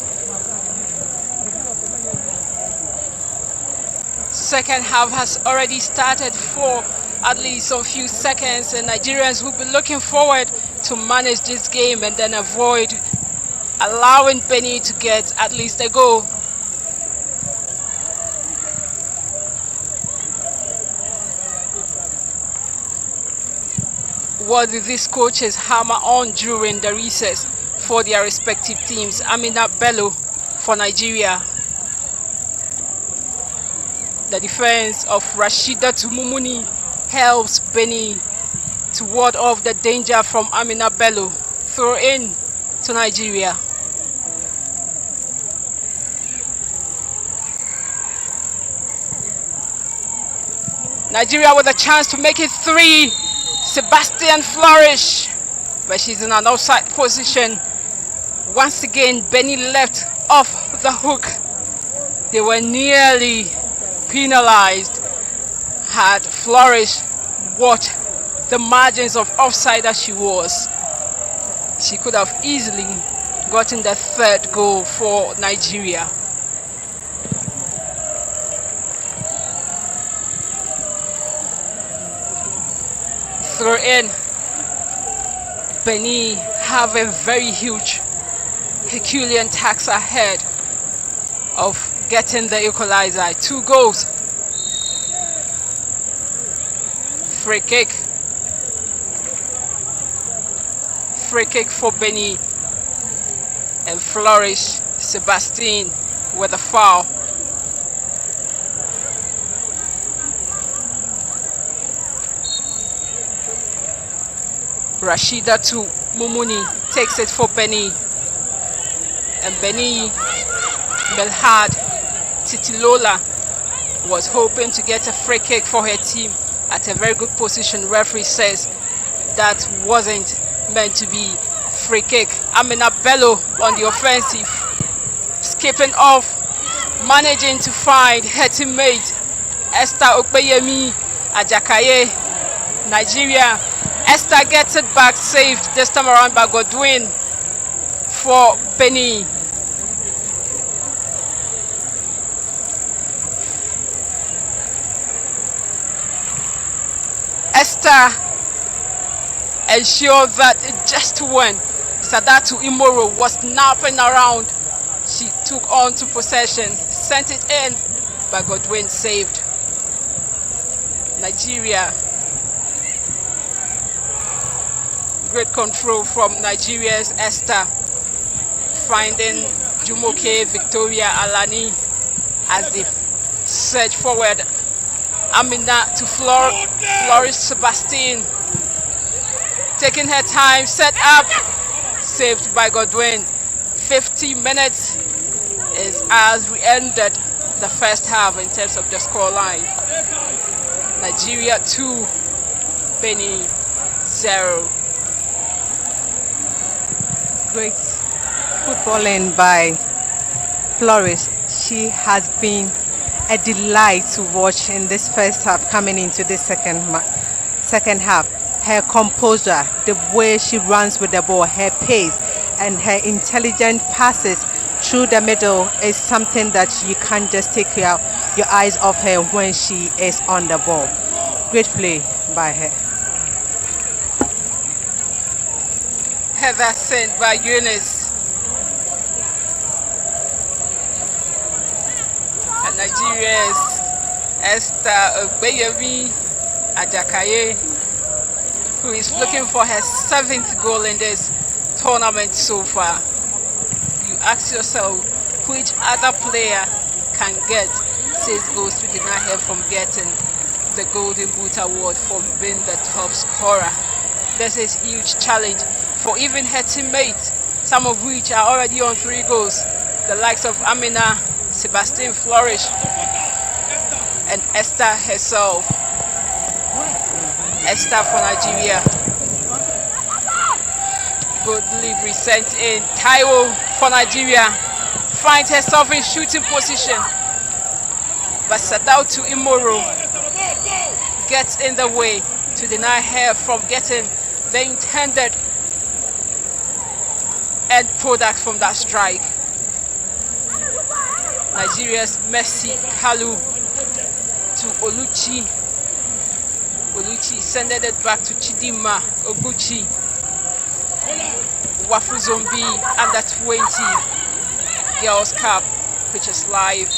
Second half has already started for at least some few seconds, and Nigerians will be looking forward to manage this game and then avoid allowing Benin to get at least a goal. What did these coaches hammer on during the recess for their respective teams? Amina Bello for Nigeria. The defense of Rashida Tumumuni helps Benin to ward off the danger from Amina Bello. Throw in to Nigeria. Nigeria with a chance to make it 3. Sebastian Flourish, but she's in an offside position. Once again, Benin left off the hook. They were nearly penalized had Flourish watched the margins of offside as she was. She could have easily gotten the third goal for Nigeria. Throw in. Benin have a very huge Herculean task ahead of getting the equalizer. 2 goals. Free kick. Free kick for Benin. And Flourish Sebastian with a foul. Rashida to Mumuni takes it for Benin. And Benin Belhad Titilola was hoping to get a free kick for her team at a very good position. Referee says that wasn't meant to be free kick. Amina Bello on the offensive, skipping off, managing to find her teammate Esther Okpeyemi Ajakaye. Nigeria. Esther gets it back, saved this time around by Godwin for Benin. Esther ensured that just when Sadatu Imoro was napping around, she took on to possession, sent it in, but Godwin saved. Nigeria. Great control from Nigeria's Esther, finding Jumoke Victoria Alani as they surge forward. Amina to Flourish Sebastian, taking her time, set up, saved by Godwin. 50 minutes is as we ended the first half in terms of the scoreline. Nigeria 2, Benin 0. Great footballing by Flourish. She has been a delight to watch in this first half, coming into this second half. Her composure, the way she runs with the ball, her pace, and her intelligent passes through the middle is something that you can't just take your eyes off her when she is on the ball. Great play by her. Heather sent by Eunice. And Nigeria's Esther Okpeyemi Ajakaye, who is looking for her 7th goal in this tournament so far. You ask yourself, which other player can get 6 goals to deny her from getting the Golden Boot Award for being the top scorer? This is a huge challenge for even her teammates, some of which are already on 3 goals. The likes of Amina, Sebastian Flourish, and Esther herself. Esther for Nigeria. Good delivery sent in. Taiwo for Nigeria finds herself in shooting position, but Sadautu Imoro gets in the way to deny her from getting the intended end product from that strike. Nigeria's Messi Kalu to Oluchi. Oluchi sended it back to Chidima Oguchi. Wafu Zombie under 20 Girls Cup, which is live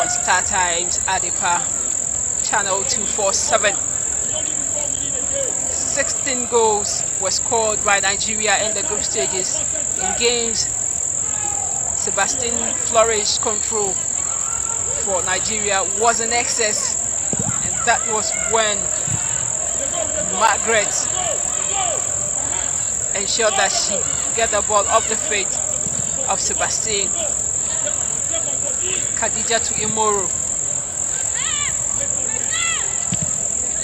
on Star Times Adepa channel 247. 16 goals were scored by Nigeria in the group stages. In games, Sebastian Flourish control for Nigeria was in excess, and that was when Margaret ensured that she get the ball off the feet of Sebastian. Khadija to Imoro,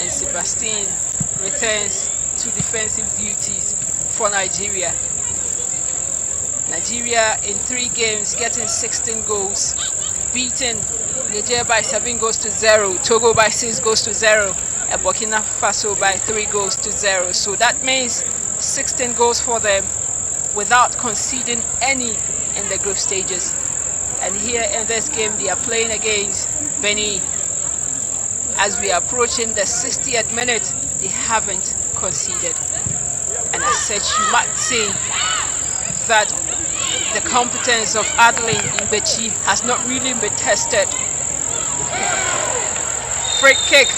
and Sebastian returns to defensive duties for Nigeria. Nigeria in 3 games getting 16 goals, beaten Nigeria by 7 goals to 0, Togo by 6 goals to 0, and Burkina Faso by 3 goals to 0. So that means 16 goals for them without conceding any in the group stages. And here in this game they are playing against Benin. As we are approaching the 60th minute, they haven't conceded. And as such, you might say that the competence of Adeline Mbechi has not really been tested. Free kick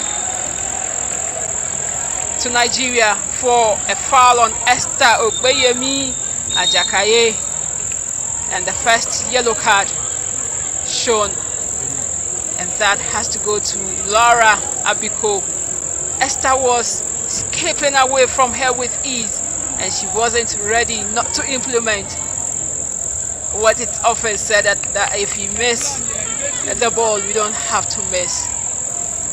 to Nigeria for a foul on Esther Ogbeyemi Ajakaye, and the first yellow card shown, and that has to go to Laura Abiko. Esther was skipping away from her with ease, and she wasn't ready not to implement what it often said, that if you miss the ball, you don't have to miss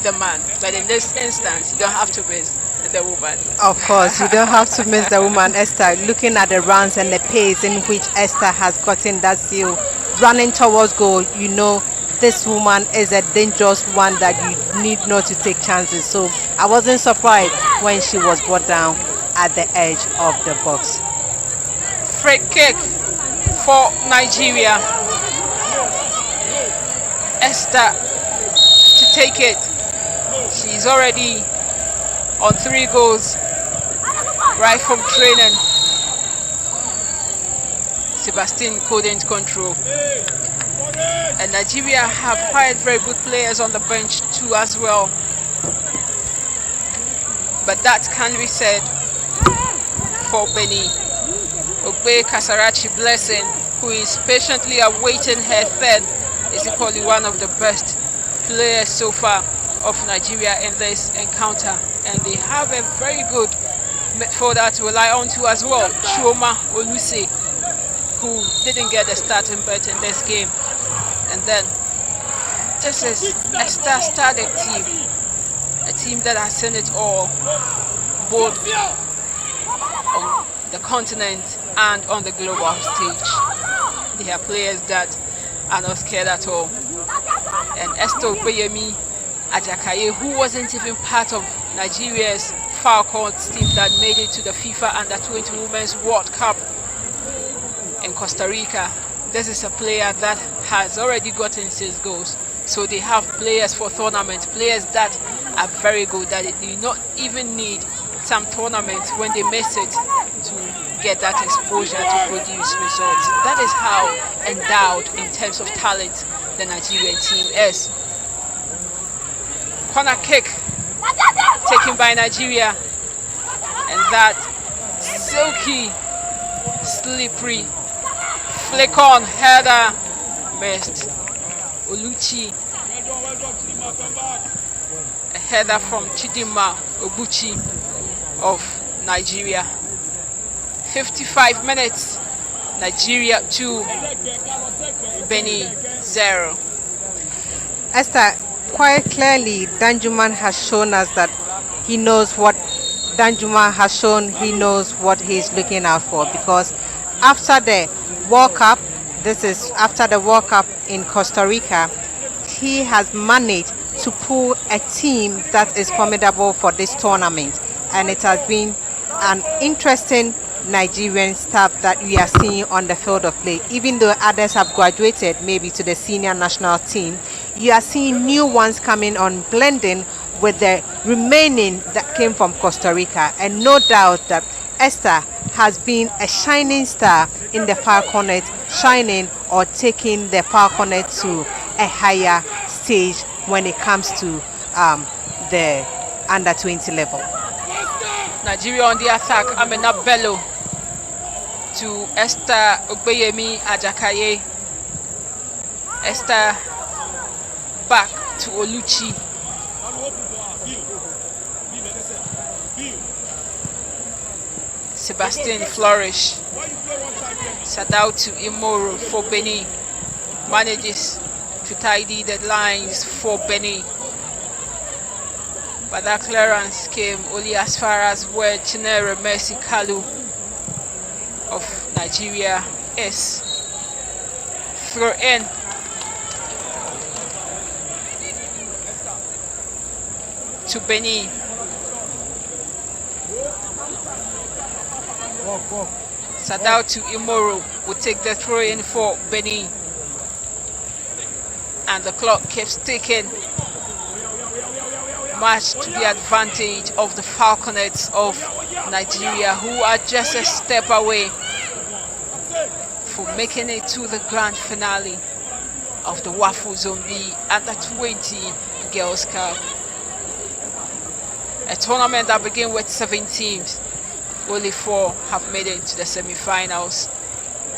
the man. But in this instance, you don't have to miss the woman. Of course, you don't have to miss the woman, Esther. Looking at the runs and the pace in which Esther has gotten that seal, running towards goal, you know this woman is a dangerous one that you need not to take chances. So I wasn't surprised when she was brought down at the edge of the box. Free kick for Nigeria. Esther to take it. She's already on 3 goals right from training. Sebastian couldn't control. And Nigeria have quite very good players on the bench too as well. But that can be said for Benin. Ogbe Kasarachi Blessing, who is patiently awaiting her third, is equally one of the best players so far of Nigeria in this encounter. And they have a very good midfielder to rely on to as well, Chioma Oluse, who didn't get a starting berth in this game. And then this is a star-studded team, a team that has seen it all, both on the continent and on the global stage. They have players that are not scared at all. And Esther Ogbeyemi Ajakaye, who wasn't even part of Nigeria's Falcons team that made it to the FIFA Under-20 Women's World Cup in Costa Rica. This is a player that has already gotten 6 goals. So they have players for tournament, players that are very good, that they do not even need some tournaments when they miss it to get that exposure to produce results. That is how endowed in terms of talent the Nigerian team is. Corner kick taken by Nigeria, and that silky, slippery flick on header missed. Oluchi, a header from Chidima Oguchi of Nigeria. 55 minutes, Nigeria 2, Benin 0. Esther, quite clearly, Danjuman has shown us that he knows what he knows what he's looking out for, because after the World Cup, this is after the World Cup in Costa Rica, he has managed to pull a team that is formidable for this tournament, and it has been an interesting Nigerian staff that we are seeing on the field of play. Even though others have graduated maybe to the senior national team, you are seeing new ones coming on, blending with the remaining that came from Costa Rica. And no doubt that Esther has been a shining star in the Falconet, shining or taking the Falconet to a higher stage when it comes to the under 20 level. Nigeria on the attack. Amina Bello to Esther Ogbeyemi Ajakaye. Esther back to Oluchi. Sebastian Flourish. Sadao to Imoro for Benin. Manages to tidy the lines for Benin. But that clearance came only as far as where Chinere Mercy Kalu of Nigeria is. Throw in. To Benin. Sadao to Imoro will take the throw in for Benin. And the clock keeps ticking. Much to the advantage of the Falconets of Nigeria, who are just a step away from making it to the grand finale of the Waffle Zone B Under 20 Girls Cup. A tournament that begins with 7 teams. Only 4 have made it to the semi-finals.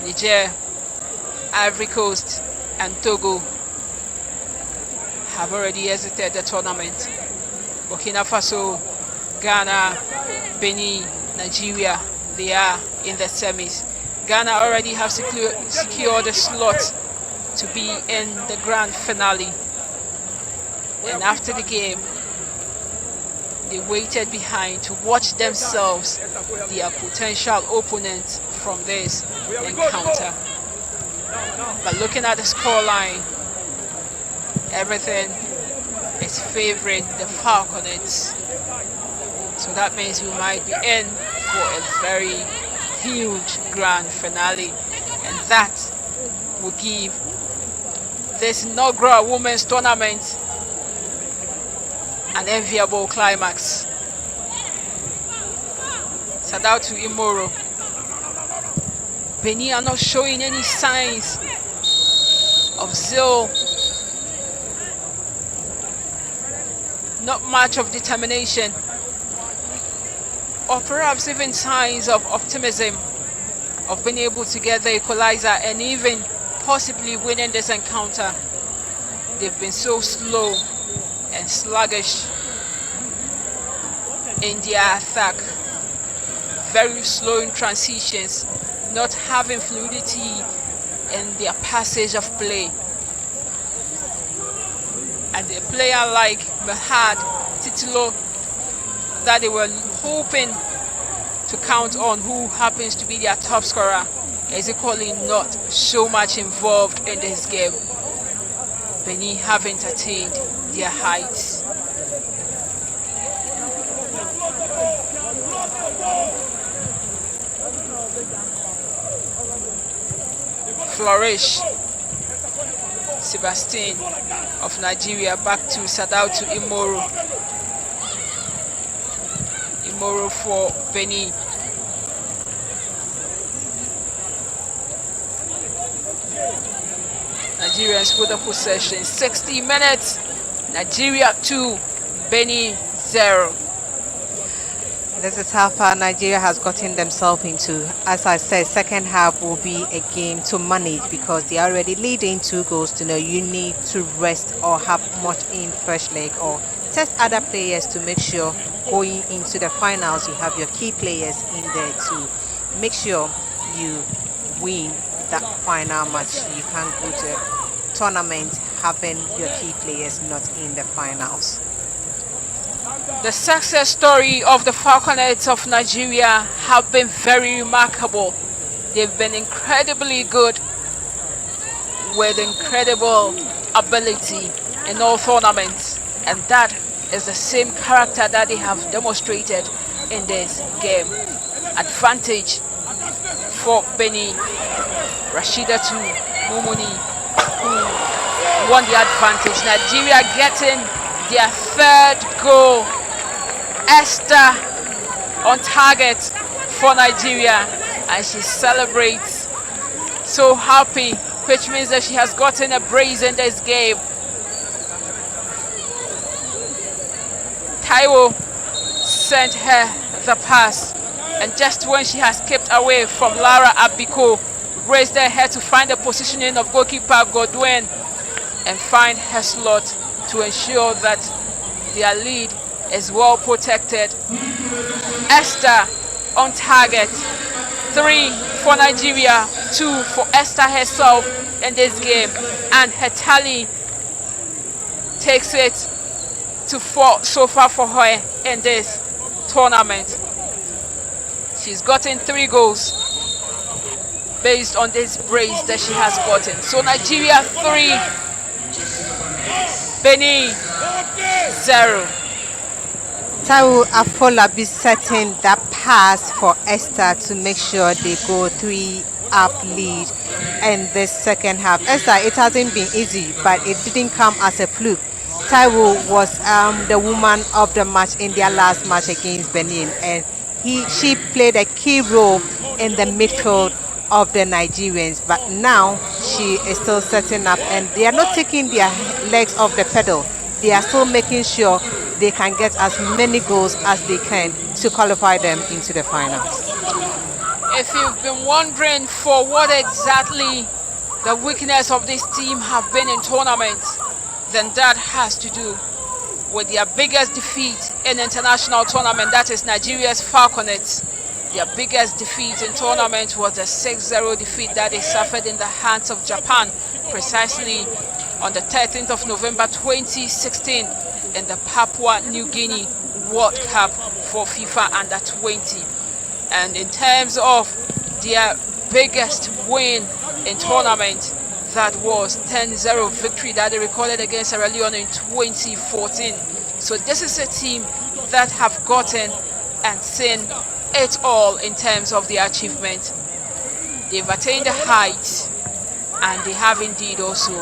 Niger, Ivory Coast and Togo have already exited the tournament. Burkina Faso, Ghana, Benin, Nigeria, they are in the semis. Ghana already have secured a slot to be in the grand finale. And after the game, they waited behind to watch themselves, their potential opponents from this encounter. But looking at the scoreline, everything is favoring the Falconets. So that means we might be in for a very huge grand finale. And that will give this inaugural women's tournament an enviable climax. Sadao to Imoro. Benin are not showing any signs of zeal. Not much of determination. Or perhaps even signs of optimism of being able to get the equalizer and even possibly winning this encounter. They've been so slow and sluggish in their attack, very slow in transitions, not having fluidity in their passage of play. And a player like Mahad Titilo that they were hoping to count on, who happens to be their top scorer, is equally not so much involved in this game. Benin haven't attained their heights. Flourish. Sebastian of Nigeria back to Sadao to Imoro. Imoro for Benin. Nigerians with the possession. 60 minutes. Nigeria 2, Benin 0. This is how far Nigeria has gotten themselves into. As I said, second half will be a game to manage because they are already leading 2 goals to no. You need to rest or have much in first leg or test other players to make sure going into the finals you have your key players in there to make sure you win that final match. You can't go to a tournament having your key players not in the finals. The success story of the Falconets of Nigeria have been very remarkable. They've been incredibly good with incredible ability in all tournaments, and that is the same character that they have demonstrated in this game. Advantage for Benin. Rashida to Momoni, who won the advantage. Nigeria getting their third goal. Esther on target for Nigeria, and she celebrates so happy, which means that she has gotten a brace in this game. Taiwo sent her the pass, and just when she has kept away from Lara Abiko, raised her head to find the positioning of goalkeeper Godwin and find her slot to ensure that their lead is well protected. Esther on target. 3 for Nigeria, 2 for Esther herself in this game, and her tally takes it to 4 so far for her in this tournament. She's gotten 3 goals based on this brace that she has gotten. So Nigeria 3, Benin 0. Taiwo Afolabi setting that pass for Esther to make sure they go 3 up lead in this second half. Esther, it hasn't been easy, but it didn't come as a fluke. Taiwo was the woman of the match in their last match against Benin, and she played a key role in the midfield of the Nigerians. But now she is still setting up, and they are not taking their legs off the pedal. They are still making sure they can get as many goals as they can to qualify them into the finals. If you've been wondering for what exactly the weakness of this team have been in tournaments, then that has to do with their biggest defeat in international tournament, that is Nigeria's Falconets. Their biggest defeat in tournament was the 6-0 defeat that they suffered in the hands of Japan, precisely on the 13th of November 2016 in the Papua New Guinea World Cup for FIFA Under 20. And in terms of their biggest win in tournament, that was 10-0 victory that they recorded against Sierra Leone in 2014. So this is a team that have gotten and seen it all in terms of their achievement. They've attained the heights, and they have indeed also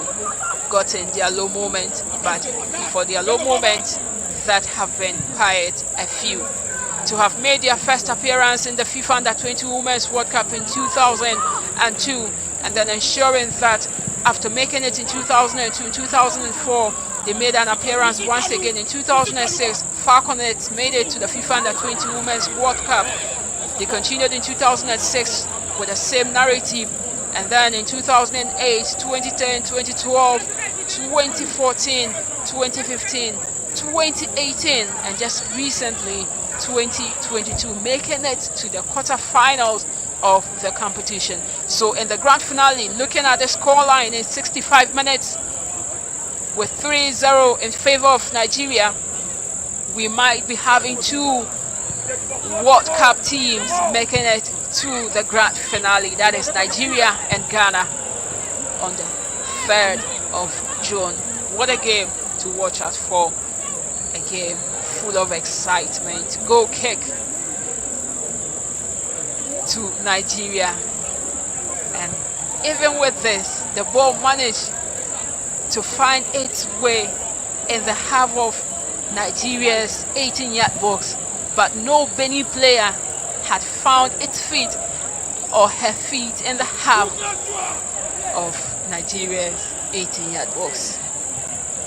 gotten their low moment, but for their low moment that have been quite a few. To have made their first appearance in the FIFA Under 20 Women's World Cup in 2002, and then ensuring that after making it in 2002 and 2004, they made an appearance once again in 2006. Falconets made it to the FIFA Under 20 Women's World Cup. They continued in 2006 with the same narrative, and then in 2008, 2010, 2012, 2014, 2015, 2018, and just recently 2022, making it to the quarterfinals of the competition. So in the grand finale, looking at the scoreline in 65 minutes, with 3-0 in favor of Nigeria, we might be having 2 World Cup teams making it to the grand finale. That is Nigeria and Ghana on the 3rd of June. What a game to watch out for. A game full of excitement. Goal kick to Nigeria. And even with this, the ball managed to find its way in the half of Nigeria's 18-yard box, but no Benin player had found its feet or her feet in the half of Nigeria's 18-yard box.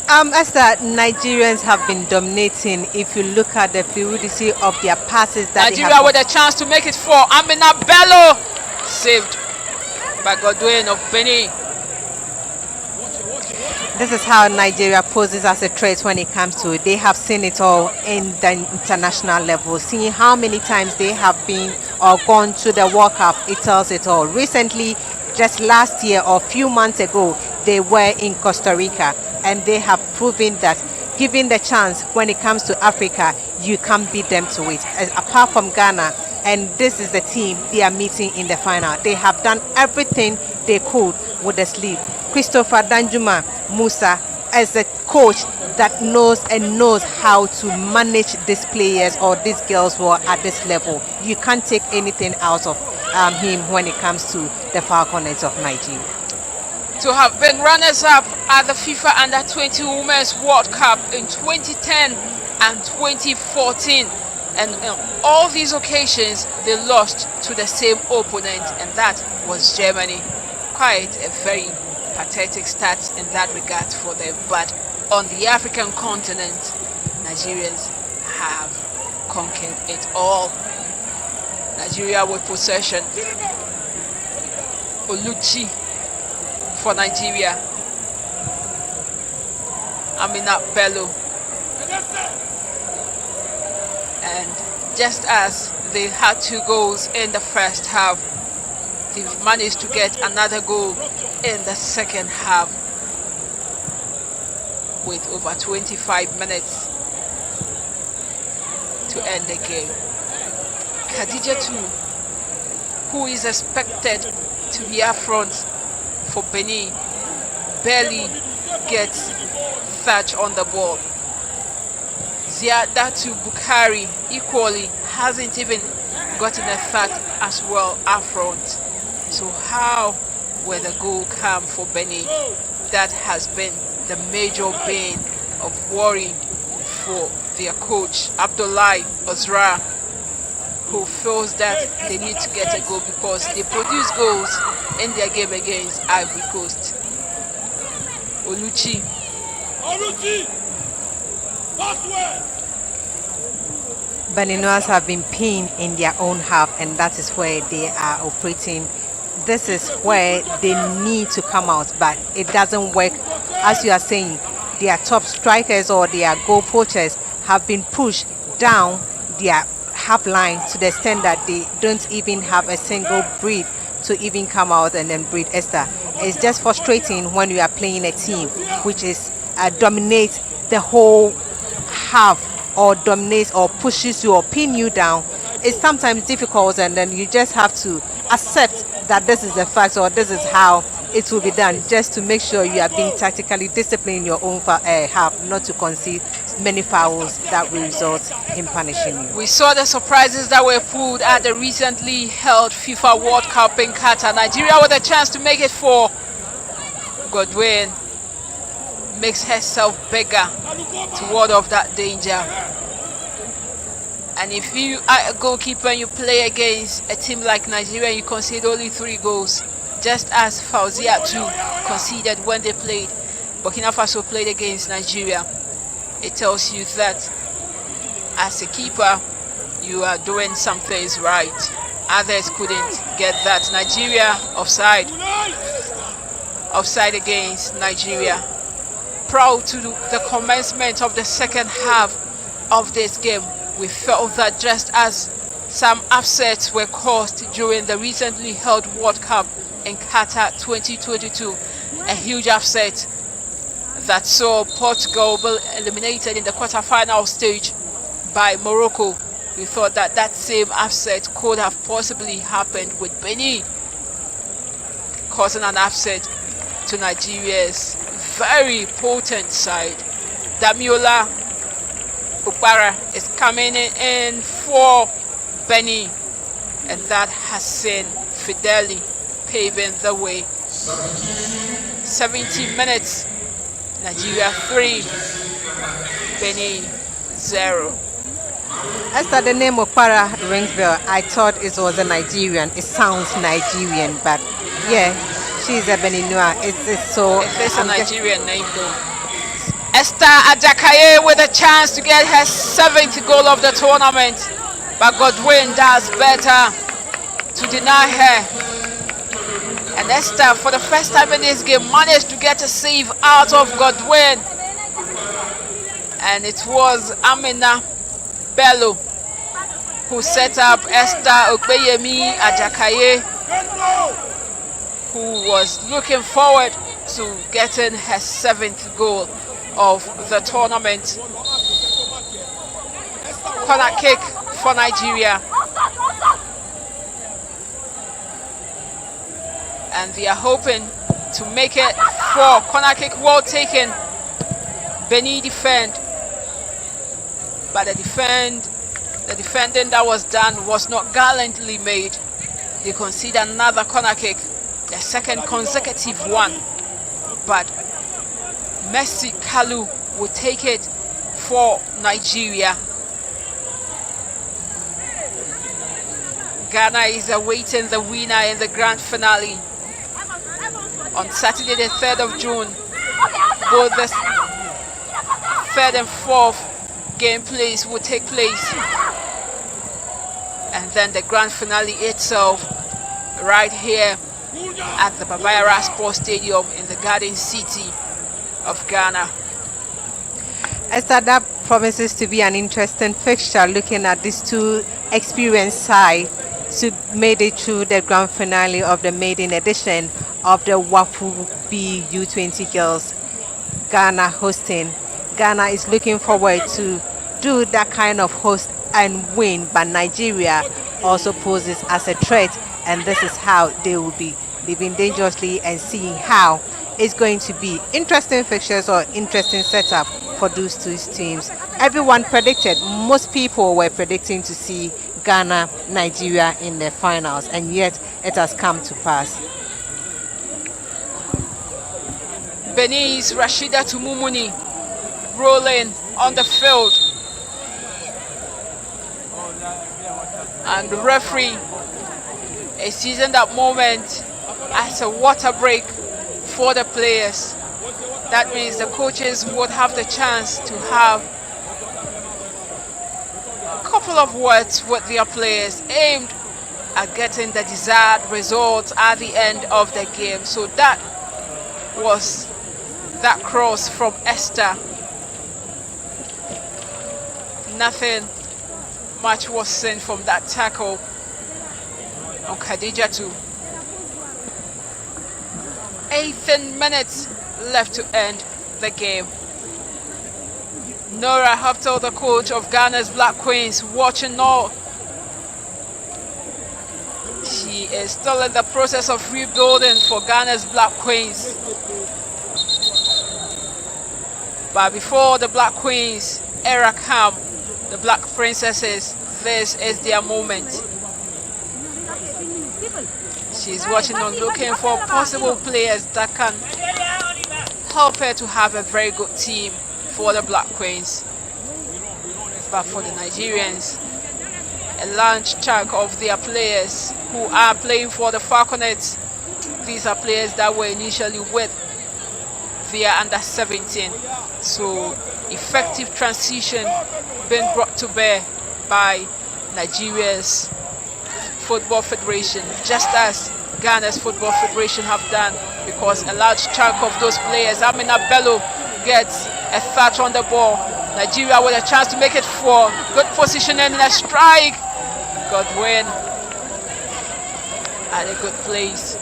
Esther, Nigerians have been dominating. If you look at the fluidity of their passes, that Nigeria with a chance to make it 4. Amina Bello saved by Godwin of Benin. This is how Nigeria poses as a threat when it comes to it. They have seen it all in the international level. Seeing how many times they have been or gone to the World Cup, it tells it all. Recently, just last year or a few months ago, they were in Costa Rica, and they have proven that given the chance when it comes to Africa, you can't beat them to it. Apart from Ghana, and this is the team they are meeting in the final. They have done everything they could with the sleeve. Christopher Danjuma Musa as a coach that knows how to manage these players or these girls who are at this level. You can't take anything out of him when it comes to the far corners of Nigeria. To have been runners-up at the FIFA Under-20 Women's World Cup in 2010 and 2014, and on all these occasions they lost to the same opponent, and that was Germany. Quite a very pathetic start in that regard for them, but on the African continent, Nigerians have conquered it all. Nigeria with possession. Oluchi for Nigeria. Amina Bello. And just as they had 2 goals in the first half, they've managed to get another goal in the second half with over 25 minutes to end the game. Khadija too, who is expected to be up front for Benin, barely gets touch on the ball. Ziadatu Bukhari equally hasn't even gotten a touch as well up front. So how will the goal come for Benin? That has been the major bane of worry for their coach Abdoulaye Ozra, who feels that they need to get a goal because they produce goals in their game against Ivory Coast. Oluchi. Beninois have been pinned in their own half, and that is where they are operating. This is where they need to come out, but it doesn't work. As you are saying, their top strikers or their goal poachers have been pushed down their half line to the extent that they don't even have a single breath to even come out and then breathe. Esther, it's just frustrating when you are playing a team which is dominates the whole half, or dominates or pushes you or pin you down. It's sometimes difficult, and then you just have to accept that this is the fact, or this is how it will be done, just to make sure you are being tactically disciplined in your own half, not to concede many fouls that will result in punishing you. We saw the surprises that were pulled at the recently held FIFA World Cup in Qatar. Nigeria with a chance to make it 4. Godwin makes herself bigger to ward off that danger. And if you are a goalkeeper and you play against a team like Nigeria, you concede only 3 goals, just as Fauzia too conceded when they played. Burkina Faso played against Nigeria. It tells you that as a keeper, you are doing some things right. Others couldn't get that. Nigeria offside. Offside against Nigeria. Proud to the commencement of the second half of this game. We felt that just as some upsets were caused during the recently held World Cup in Qatar 2022, a huge upset that saw Portugal be eliminated in the quarter-final stage by Morocco. We thought that that same upset could have possibly happened with Benin, causing an upset to Nigeria's very potent side. Damiola Ubara is coming in for Benin, and that has seen Fideli paving the way. 70 minutes, Nigeria 3, Benin 0. Esther, the name Okpara rings bell. I thought it was a Nigerian. It sounds Nigerian, but yeah, she's a Beninois. It's so. It is a Nigerian name though. Esther Ajakaye with a chance to get her 7th goal of the tournament, but Godwin does better to deny her. And Esther, for the first time in this game, managed to get a save out of Godwin. And it was Amina Bello who set up Esther Okpeyemi Ajakaye, who was looking forward to getting her 7th goal of the tournament. Corner kick for Nigeria. And they are hoping to make it 4. Corner kick well taken. Benin defend. But the defending that was done was not gallantly made. They concede another corner kick, their second consecutive one. But Messi Kalu will take it for Nigeria. Ghana is awaiting the winner in the grand finale on Saturday the 3rd of June. Both the 3rd and 4th gameplays will take place. And then the grand finale itself right here at the Babayara Sports Stadium in the Garden City of Ghana. Esther, that promises to be an interesting fixture, looking at these two experienced sides who made it through the grand finale of the maiden edition of the WAFU B U20 Girls. Ghana hosting. Ghana is looking forward to do that kind of host and win, but Nigeria also poses as a threat, and this is how they will be living dangerously and seeing how it's going to be interesting fixtures or interesting setup for those two teams. Everyone predicted, most people were predicting to see Ghana, Nigeria in the finals, and yet it has come to pass. Benin's Rashida Tumumuni rolling on the field. And the referee is using that moment as a water break for the players. That means the coaches would have the chance to have a couple of words with their players aimed at getting the desired results at the end of the game. So that was that cross from Esther. Nothing much was seen from that tackle on Khadija too. 18 minutes left to end the game. Nora Haftel, the coach of Ghana's Black Queens, watching all. She is still in the process of rebuilding for Ghana's Black Queens. But before the Black Queens era come, the Black Princesses, this is their moment. She's watching on, looking for possible players that can help her to have a very good team for the Black Queens. But for the Nigerians, a large chunk of their players who are playing for the Falconets, these are players that were initially with their under 17. So effective transition being brought to bear by Nigeria's Football Federation, just as Ghana's Football Federation have done, because a large chunk of those players, Amina Bello gets a touch on the ball. Nigeria with a chance to make it 4. Good positioning in a strike. Godwin at a good place.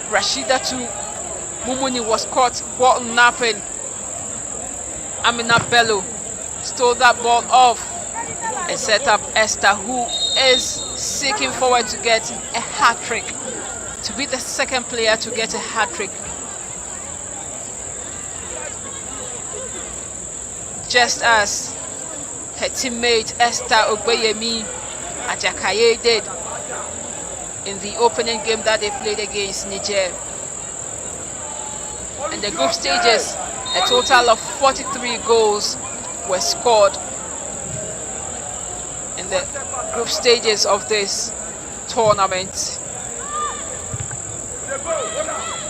Rashida to Mumuni was caught ball napping. Amina Bello stole that ball off and set up Esther, who is seeking forward to get a hat-trick, to be the second player to get a hat-trick. Just as her teammate Esther Ogbeyemi Ajakaye did in the opening game that they played against Niger. In the group stages, a total of 43 goals were scored in the group stages of this tournament.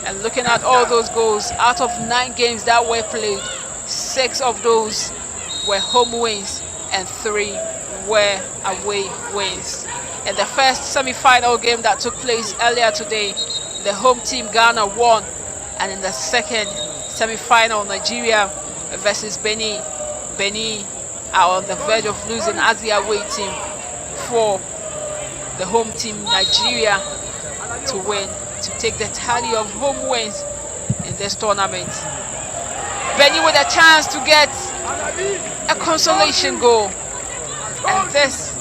And looking at all those goals, out of 9 games that were played, 6 of those were home wins and 3 were away wins. In the first semi-final game that took place earlier today, the home team Ghana won, and in the second semi-final, Nigeria versus Benin, Benin are on the verge of losing as they are waiting for the home team Nigeria to win, to take the tally of home wins in this tournament. Benin with a chance to get a consolation goal, and this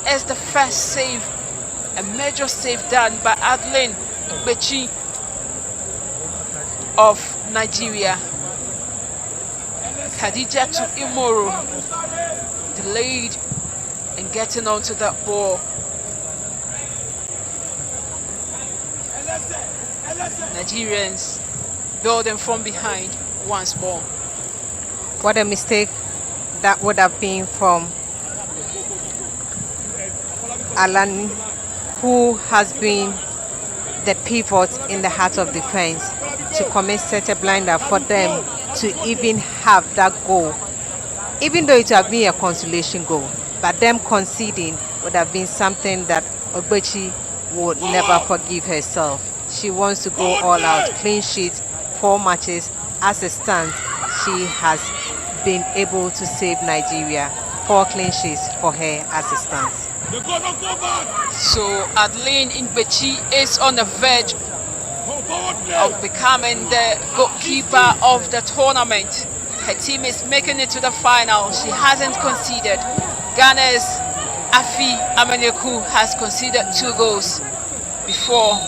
is the first save, a major save done by Adeline Bechi of Nigeria. Khadija to Imoro delayed and getting onto that ball. Nigerians building from behind once more. What a mistake that would have been from Alan, who has been the pivot in the heart of defense, to commit such a blinder for them to even have that goal. Even though it would have been a consolation goal, but them conceding would have been something that Ogbechi would never forgive herself. She wants to go all out. Clean sheet, 4 matches. As it stands, she has been able to save Nigeria. 4 clean sheets for her as it stands. So Adeline Ingbechi is on the verge of becoming the goalkeeper of the tournament. Her team is making it to the final. She hasn't conceded. Ghana's Afi Ameneku has conceded 2 goals before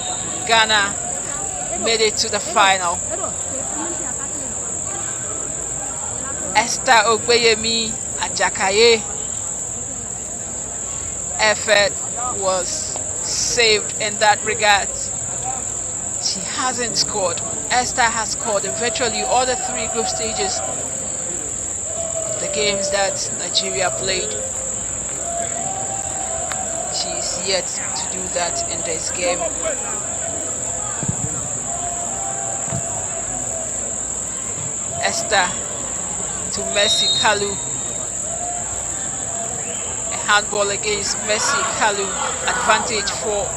Ghana made it to the final. Esther Ogbeyemi Ajakaye effort was saved in that regard. She hasn't scored. Esther has scored in virtually all the 3 group stages, the games that Nigeria played. She is yet to do that in this game. Esther to Mercy Kalu. A handball against Mercy Kalu. Advantage for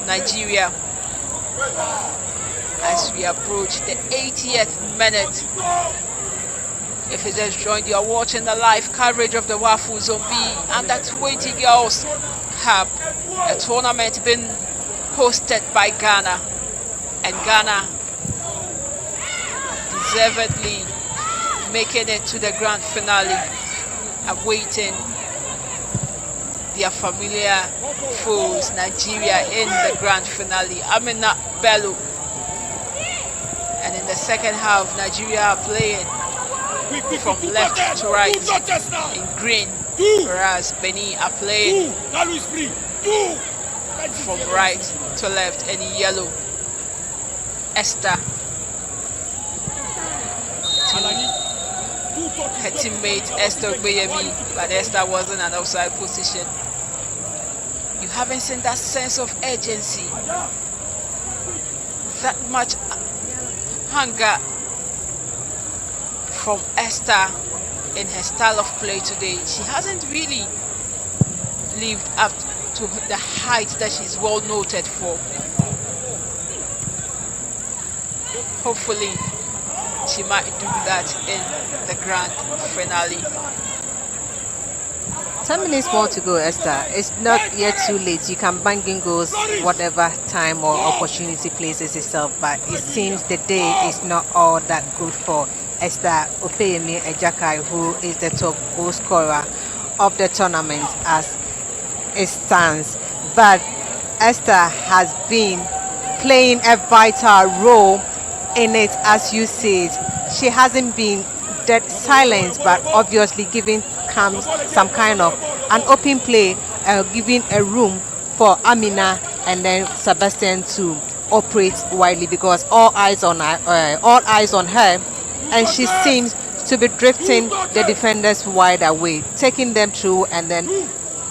Nigeria as we approach the 80th minute. If you just joined, you are watching the live coverage of the Wafu Zone B Under 20 Girls Cup, a tournament being hosted by Ghana, and Ghana deservedly making it to the grand finale, awaiting their familiar foes, Nigeria, in the grand finale. Amina Bello. And in the second half, Nigeria are playing from left to right in green, whereas Benin are playing from right to left in yellow. Esther to her teammate Esther Ogbeyemi, but Esther was in an offside position. You haven't seen that sense of urgency, that much hunger from Esther in her style of play today. She hasn't really lived up to the heights that she's well noted for. Hopefully she might do that in the grand finale. 10 minutes more to go, Esther. It's not yet too late. You can bang in goals whatever time or opportunity places itself, but it seems the day is not all that good for Esther Opeyemi Ejakai, who is the top goal scorer of the tournament as it stands. But Esther has been playing a vital role in it, as you said. She hasn't been dead silent, but obviously giving some kind of an open play, giving a room for Amina and then Sebastian to operate widely, because all eyes on her, and she seems to be drifting the defenders wide away, taking them through. And then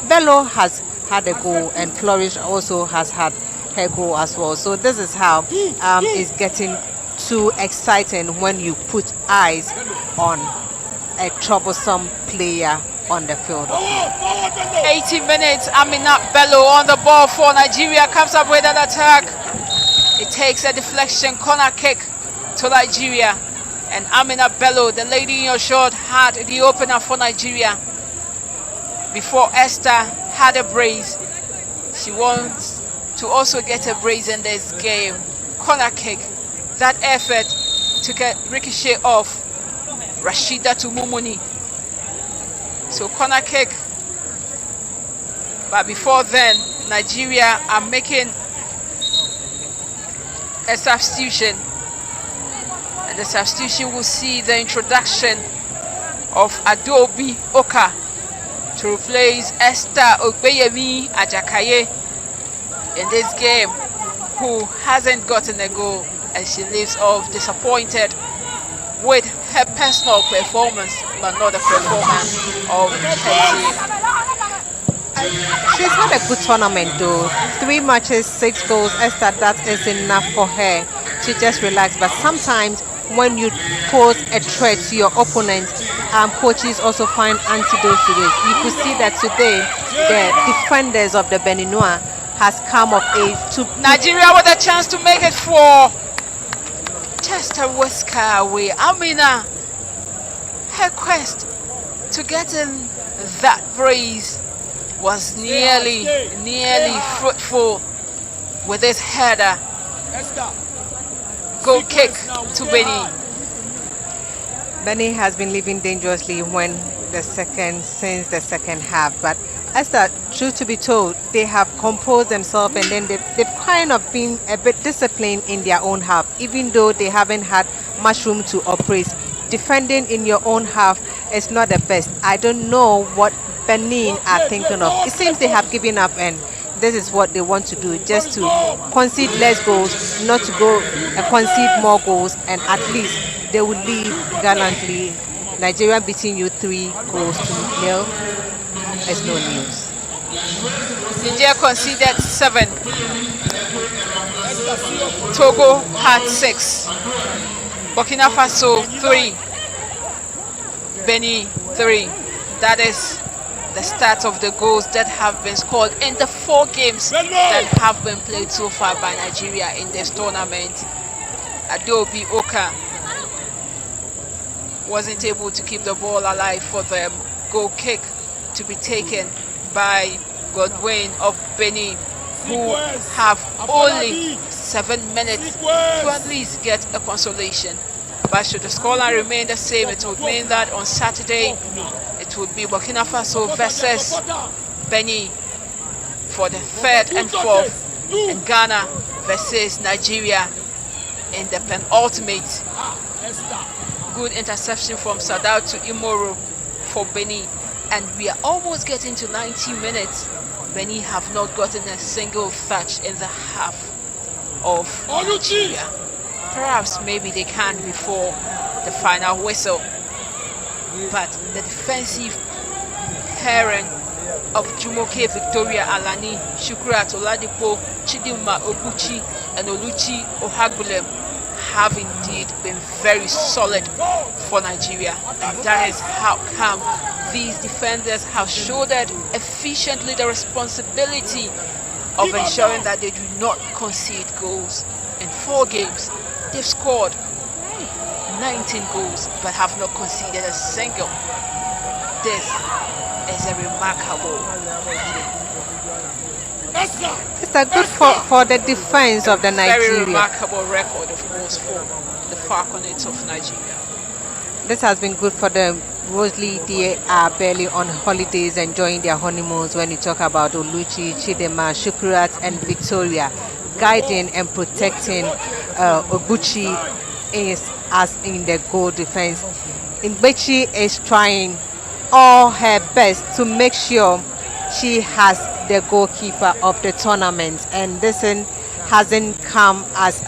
Bello has had a goal, and Flourish also has had her goal as well. So this is how it's getting too exciting when you put eyes on a troublesome player on the field. 80 minutes, Amina Bello on the ball for Nigeria, comes up with an attack. It takes a deflection corner kick to Nigeria, and Amina Bello, the lady in your short, had the opener for Nigeria before Esther had a brace. She wants to also get a brace in this game. Corner kick, that effort took a ricochet off Rashida to Mumuni. So corner kick, but before then Nigeria are making a substitution, and the substitution will see the introduction of Adobe Oka to replace Esther Ogbeyemi Ajakaye in this game, who hasn't gotten a goal, and she leaves off disappointed with her personal performance, but not the performance of her team. She's had a good tournament though. 3 matches, 6 goals. Esther, that is enough for her to just relax. But sometimes when you pose a threat to your opponent, coaches also find antidotes to it. You could see that today the defenders of the Beninois has come of age to Nigeria with a chance to make it for just a whisker away. Amina, her quest to get in that brace was nearly fruitful with this header. Goal kick to Benin. Benin has been living dangerously since the second half, but Esther, truth to be told, they have composed themselves and then they've kind of been a bit disciplined in their own half, even though they haven't had much room to operate. Defending in your own half is not the best. I don't know what Benin are thinking of. It seems they have given up and this is what they want to do, just to concede less goals, not to go and concede more goals, and at least they will leave gallantly. Nigeria beating you 3 goals to 0 is no news. Nigeria conceded 7. Togo had 6. Burkina Faso 3. Benin 3. That is the stats of the goals that have been scored in the 4 games that have been played so far by Nigeria in this tournament. Adobe Oka wasn't able to keep the ball alive for the goal kick to be taken by Godwin of Benin, who have only 7 minutes to at least get a consolation. But should the scoreline remain the same, it would mean that on Saturday it would be Burkina Faso versus Benin for the 3rd and 4th, and Ghana versus Nigeria in the penultimate. Good interception from Sadao to Imoro for Benin, and we are almost getting to 90 minutes. Benin have not gotten a single touch in the half of Nigeria. Perhaps maybe they can before the final whistle. But the defensive pairing of Jumoke Victoria Alani, Shukrat Oladipo, Chidinma Oguchi, and Oluchi Ohagbulem have indeed been very solid for Nigeria. And that is how come these defenders have shouldered efficiently the responsibility of ensuring that they do not concede goals. In 4 games, they've scored 19 goals but have not conceded a single. This is a remarkable. It's a good for the defense of the Nigeria. Very remarkable record, of course, for the Falconets of Nigeria. This has been good for them. Mostly they are barely on holidays, enjoying their honeymoons. When you talk about Oluchi, Chidema, Shukrat, and Victoria, guiding and protecting Oguchi is as in the goal defense. Mbechi is trying all her best to make sure she has the goalkeeper of the tournament, and this hasn't come as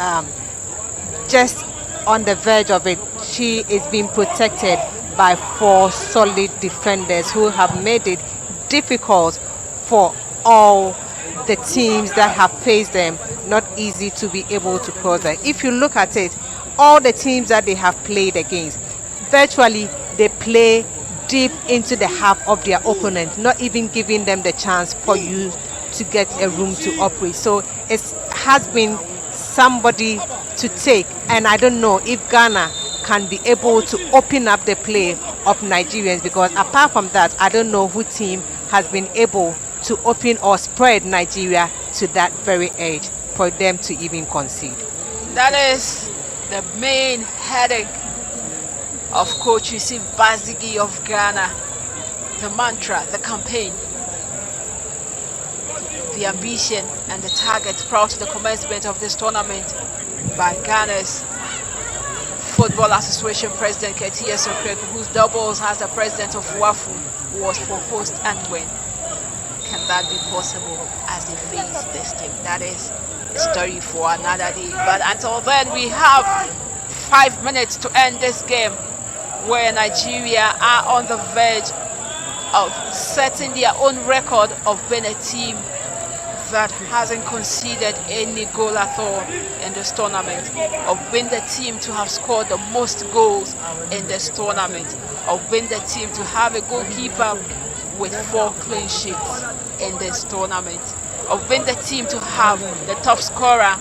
just on the verge of it. She is being protected by 4 solid defenders who have made it difficult for all the teams that have faced them. Not easy to be able to cross that. If you look at it, all the teams that they have played against, virtually they play deep into the half of their opponent, not even giving them the chance for you to get a room to operate. So it has been somebody to take, and I don't know if Ghana can be able to open up the play of Nigerians, because apart from that, I don't know who team has been able to open or spread Nigeria to that very edge for them to even concede. That is the main headache of Coach Yusuf Bazigi of Ghana. The mantra, the campaign, the ambition and the target prior to the commencement of this tournament by Ghana's Football Association President Ketia Sokreku, whose doubles as the president of WAFU, was for host and win. Can that be possible as they face this team? That is a story for another day. But until then, we have 5 minutes to end this game, where Nigeria are on the verge of setting their own record of being a team that hasn't conceded any goal at all in this tournament, of being the team to have scored the most goals in this tournament, of being the team to have a goalkeeper with 4 clean sheets in this tournament, of being the team to have the top scorer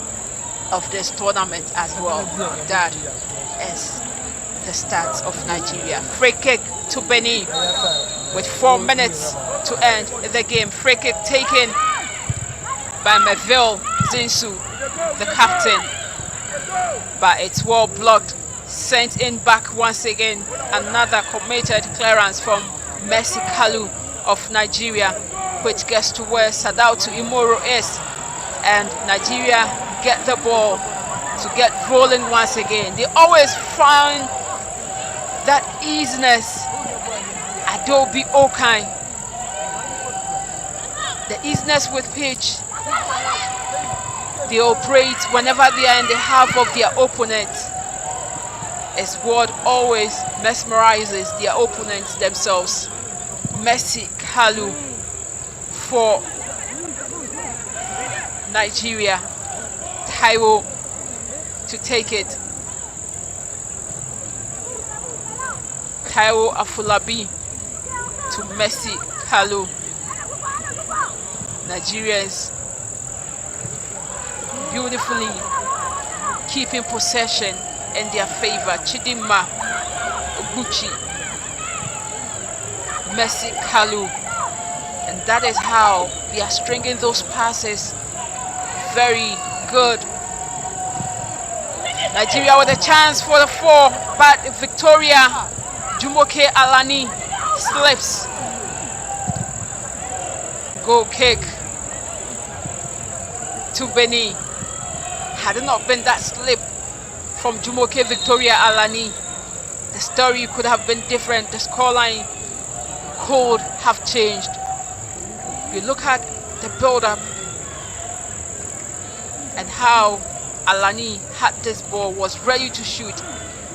of this tournament as well. That is the stats of Nigeria. Free kick to Benin with 4 minutes to end the game. Free kick taken by Melville Zinsu, the captain, but it's well blocked. Sent in back once again. Another committed clearance from Messi Kalu of Nigeria, which gets to where Sadautu Imoro is, and Nigeria get the ball to get rolling once again. They always find that easiness. Adobe Okai, the easiness with pitch they operate whenever they are in the half of their opponent is what always mesmerizes their opponents themselves. Messi Kalu for Nigeria. Taiwo to take it. Taiwo Afolabi to Messi Kalu. Nigerians beautifully keeping possession in their favor. Chidinma Oguchi, Messi Kalu, and that is how they are stringing those passes. Very good. Nigeria with a chance for the 4, but Victoria Jumoke Alani slips. Goal kick to Benin. Had it not been that slip from Jumoke Victoria Alani, the story could have been different. The scoreline could have changed. You look at the build-up and how Alani had this ball, was ready to shoot,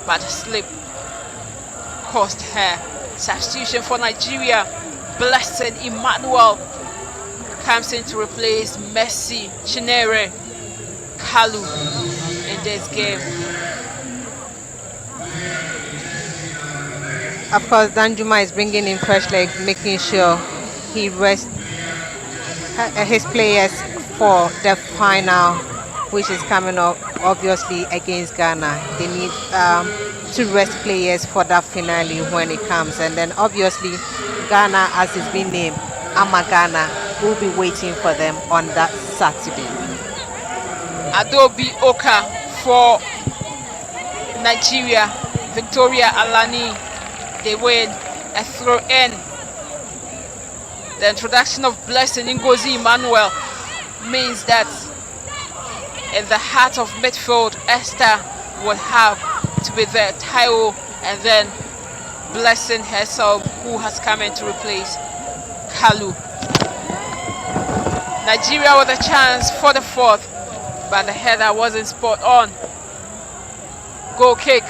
but a slip cost her. Substitution for Nigeria. Blessing Emmanuel comes in to replace Messi Chinere Kalu in this game. Of course, Danjuma is bringing in fresh legs, making sure he rests his players for the final, which is coming up obviously against Ghana. They need to rest players for that finale when it comes, and then obviously Ghana, as it's been named, Ama Ghana, will be waiting for them on that Saturday. Adobe Oka for Nigeria. Victoria Alani, they win. A throw in. The introduction of Blessing Ngozi Emmanuel means that in the heart of midfield, Esther will have to be there. Taiwo, and then Blessing herself, who has come in to replace Kalu. Nigeria with a chance for the 4th, but the header wasn't spot on. Goal kick.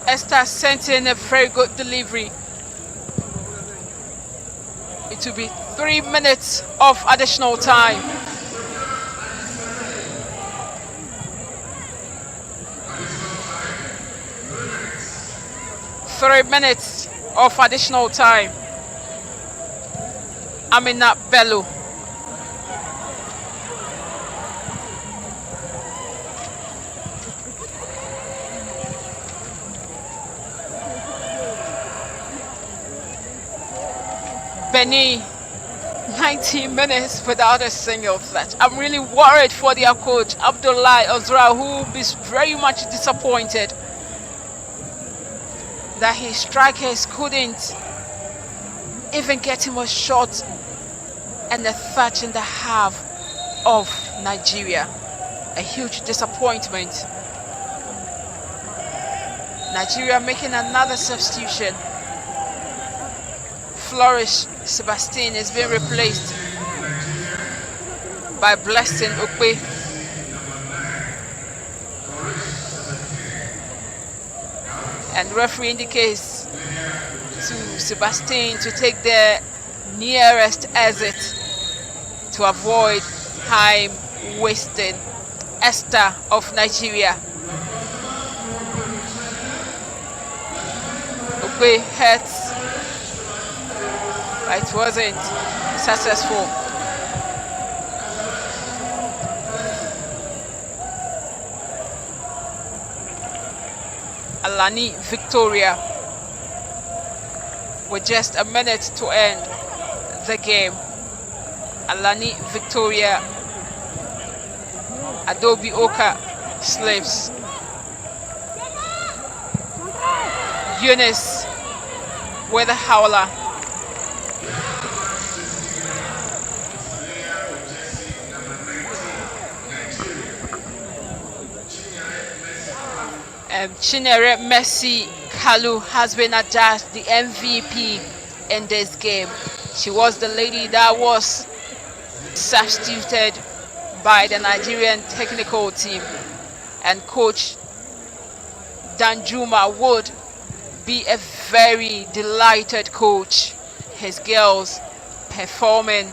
Esther sent in a very good delivery. It will be 3 minutes of additional time. Three minutes of additional time. Amina Bello. Benin, 19 minutes without a single flash. I'm really worried for their coach, Abdullahi Ozra, who is very much disappointed that his strikers couldn't even get him a shot and a touch in the half of Nigeria. A huge disappointment. Nigeria making another substitution. Flourish Sebastian is being replaced by Blessing Okpe. And referee indicates to Sebastian to take the nearest exit to avoid time wasting. Esther of Nigeria. Okpe hits, but it wasn't successful. Alani Victoria with just a minute to end the game. Alani Victoria. Adobe Oka slips. Eunice with a howler. Chinere Messi Kalu has been adjudged the MVP in this game. She was the lady that was substituted by the Nigerian technical team, and coach Danjuma would be a very delighted coach. His girls performing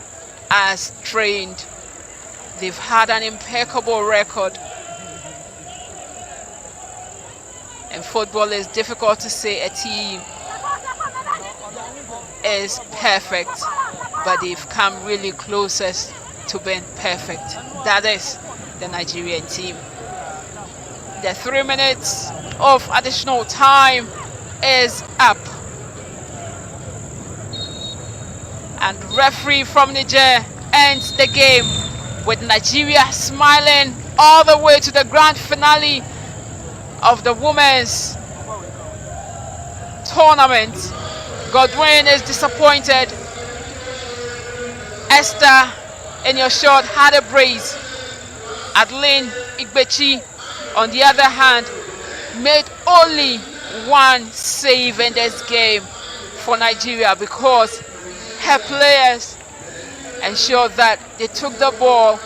as trained. They've had an impeccable record. In football, it's difficult to say a team is perfect, but they've come really closest to being perfect. That is the Nigerian team. The 3 minutes of additional time is up. And referee from Niger ends the game with Nigeria smiling all the way to the grand finale of the women's tournament. Godwin is disappointed. Esther in your shot had a brace. Adeline Igbechi, on the other hand, made only one save in this game for Nigeria because her players ensured that they took the ball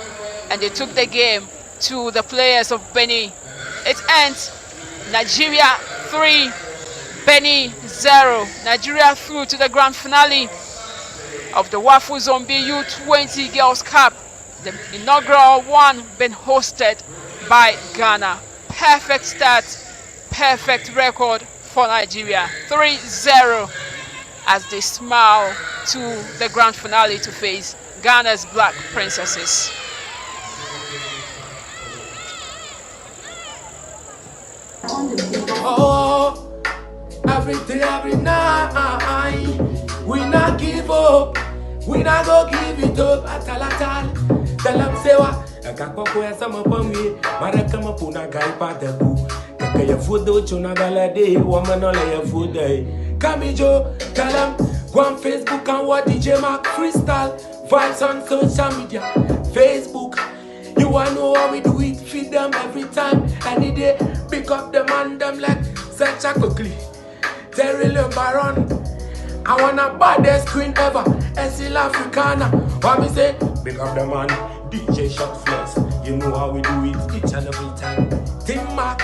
and they took the game to the players of Benin. It ends Nigeria 3, Benin 0. Nigeria through to the grand finale of the Wafu Zombie U20 Girls Cup. The inaugural one being hosted by Ghana. Perfect start, perfect record for Nigeria. 3-0 as they smile to the grand finale to face Ghana's Black Princesses. Oh, every day, every night, we not give up, we not go give it up at all. Tell them say what, I can't go where some upon me, but I come up on a guy part the boo. Take your food out to Nagalade, woman all your food day. Come Joe, tell them, go on Facebook and what DJ Mark Freestyle, vibes on social media, Facebook. You wanna know how we do it, feed them every time, any day. Pick up the man, them like such a quickly. Terry Le Baron, I wanna baddest queen ever, Essil Africana. What me say? Pick up the man, DJ Shot Flex. You know how we do it each and every time. Team Mac,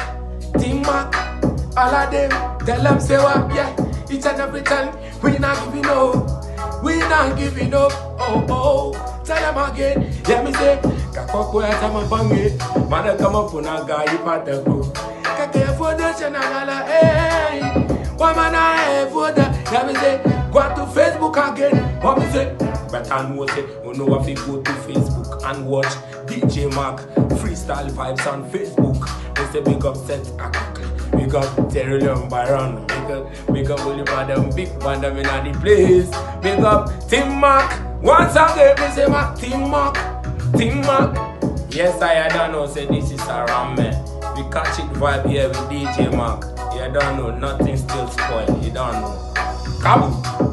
all of them. Tell them say what, yeah, each and every time. We not giving up, we not giving up. Oh. Tell them again, yeah me say, Kakoko ya tama pange, mana kama puna gayi pataku. Kake foda chanagala, hey, wamana hey foda. Yeah me say, go to Facebook again. What me say? But I know say, you know if you go to Facebook and watch DJ Mark Freestyle Vibes on Facebook. They say big up set Akaka, big up Terry and Byron, big up Willie Madam, big band them in the place. Big up Team Mark. Once again, me say my Team Mark. Yes, I don't know, say this is a ram man. We catch it vibe here with DJ Mark. You don't know, nothing still spoiled, you don't know. Come on.